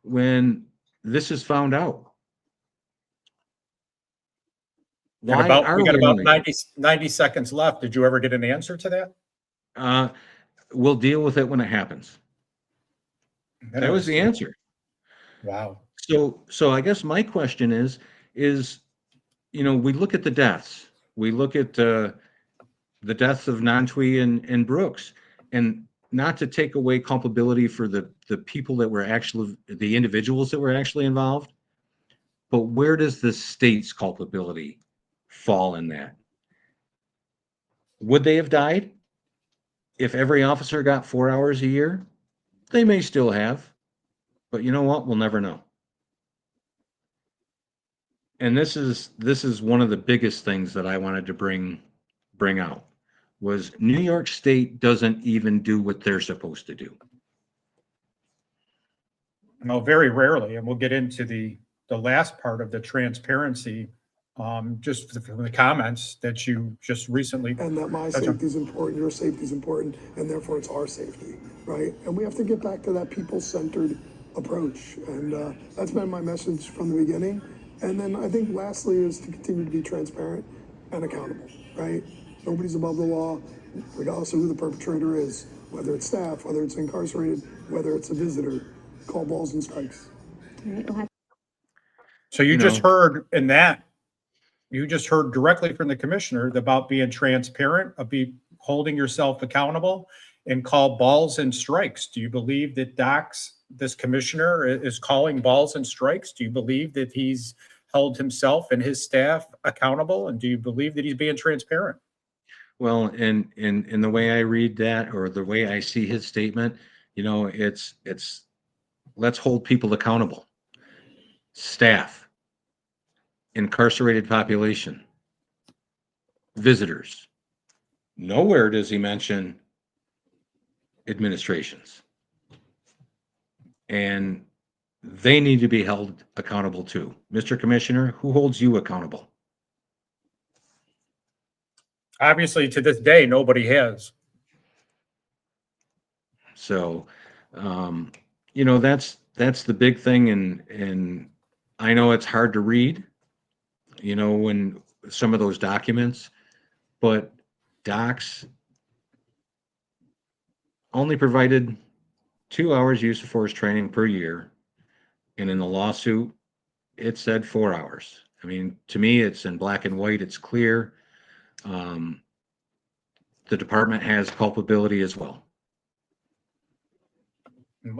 when this is found out? We got about 90 seconds left. Did you ever get an answer to that? We'll deal with it when it happens. That was the answer. Wow. So I guess my question is, we look at the deaths. We look at the deaths of Nantwi and Brooks, and not to take away culpability for the people that were the individuals that were actually involved, but where does the state's culpability fall in that? Would they have died if every officer got 4 hours a year? They may still have, but you know what? We'll never know. And this is one of the biggest things that I wanted to bring out was New York State doesn't even do what they're supposed to do. No, very rarely, and we'll get into the last part of the transparency, just from the comments that you just recently. And that my safety is important, your safety is important, and therefore it's our safety, right? And we have to get back to that people-centered approach, and that's been my message from the beginning. And then I think lastly is to continue to be transparent and accountable, right? Nobody's above the law, regardless of who the perpetrator is, whether it's staff, whether it's incarcerated, whether it's a visitor. Call balls and strikes. So you just heard you just heard directly from the commissioner about being transparent, holding yourself accountable, and call balls and strikes. Do you believe that DOCCS, this commissioner, is calling balls and strikes? Do you believe that he's held himself and his staff accountable? And do you believe that he's being transparent? Well, in the way I read that, or the way I see his statement, it's let's hold people accountable. Staff, incarcerated population, visitors. Nowhere does he mention administrations. And they need to be held accountable too. Mr. Commissioner, who holds you accountable? Obviously, to this day, nobody has. So, that's the big thing. And I know it's hard to read, when some of those documents, but DOCCS only provided 2 hours use of force training per year. And in the lawsuit, it said 4 hours. I mean, to me, it's in black and white. It's clear. the department has culpability as well.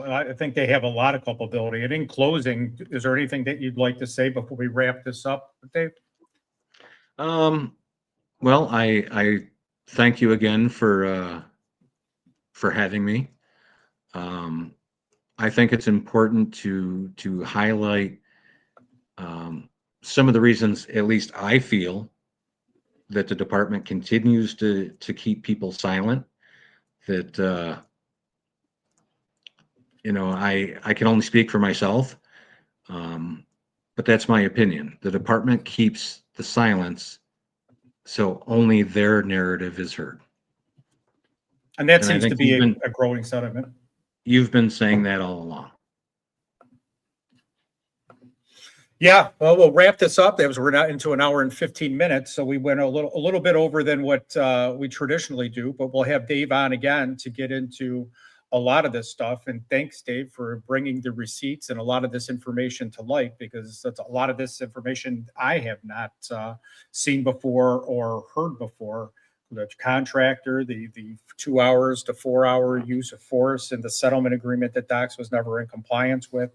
I think they have a lot of culpability. And in closing, is there anything that you'd like to say before we wrap this up, Dave? Well, I thank you again for having me. I think it's important to highlight some of the reasons, at least I feel, that the department continues to keep people silent. That I can only speak for myself, but that's my opinion. The department keeps the silence, so only their narrative is heard. And that And I seems think to be a growing sentiment. You've been saying that all along. Yeah, well, we'll wrap this up. We're not into an hour and 15 minutes, so we went a little bit over than what we traditionally do, but we'll have Dave on again to get into a lot of this stuff. And thanks, Dave, for bringing the receipts and a lot of this information to light, because that's a lot of this information I have not seen before or heard before. The contractor, the 2 hours to 4 hour use of force, and the settlement agreement that DOCCS was never in compliance with.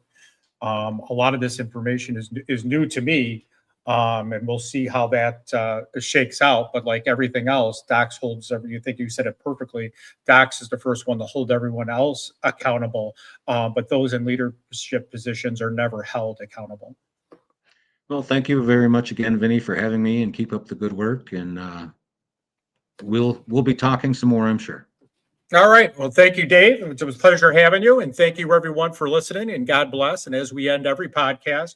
A lot of this information is new to me, and we'll see how that shakes out. But like everything else, DOCCS holds you think you said it perfectly. DOCCS is the first one to hold everyone else accountable, but those in leadership positions are never held accountable. Well, thank you very much again, Vinny, for having me, and keep up the good work. And we'll be talking some more, I'm sure. All right. Well, thank you, Dave. It was a pleasure having you. And thank you, everyone, for listening. And God bless. And as we end every podcast,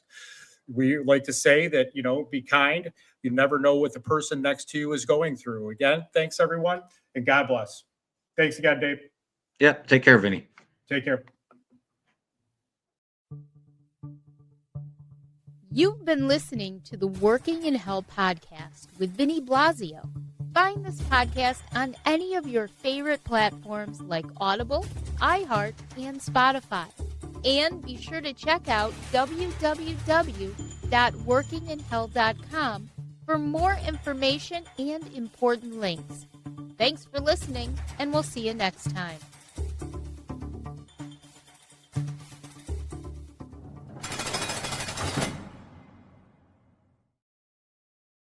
we like to say that, be kind. You never know what the person next to you is going through. Again, thanks, everyone. And God bless. Thanks again, Dave. Yeah. Take care, Vinny. Take care. You've been listening to the Working in Hell podcast with Vinny Blasio. Find this podcast on any of your favorite platforms like Audible, iHeart, and Spotify. And be sure to check out www.workinginhell.com for more information and important links. Thanks for listening, and we'll see you next time.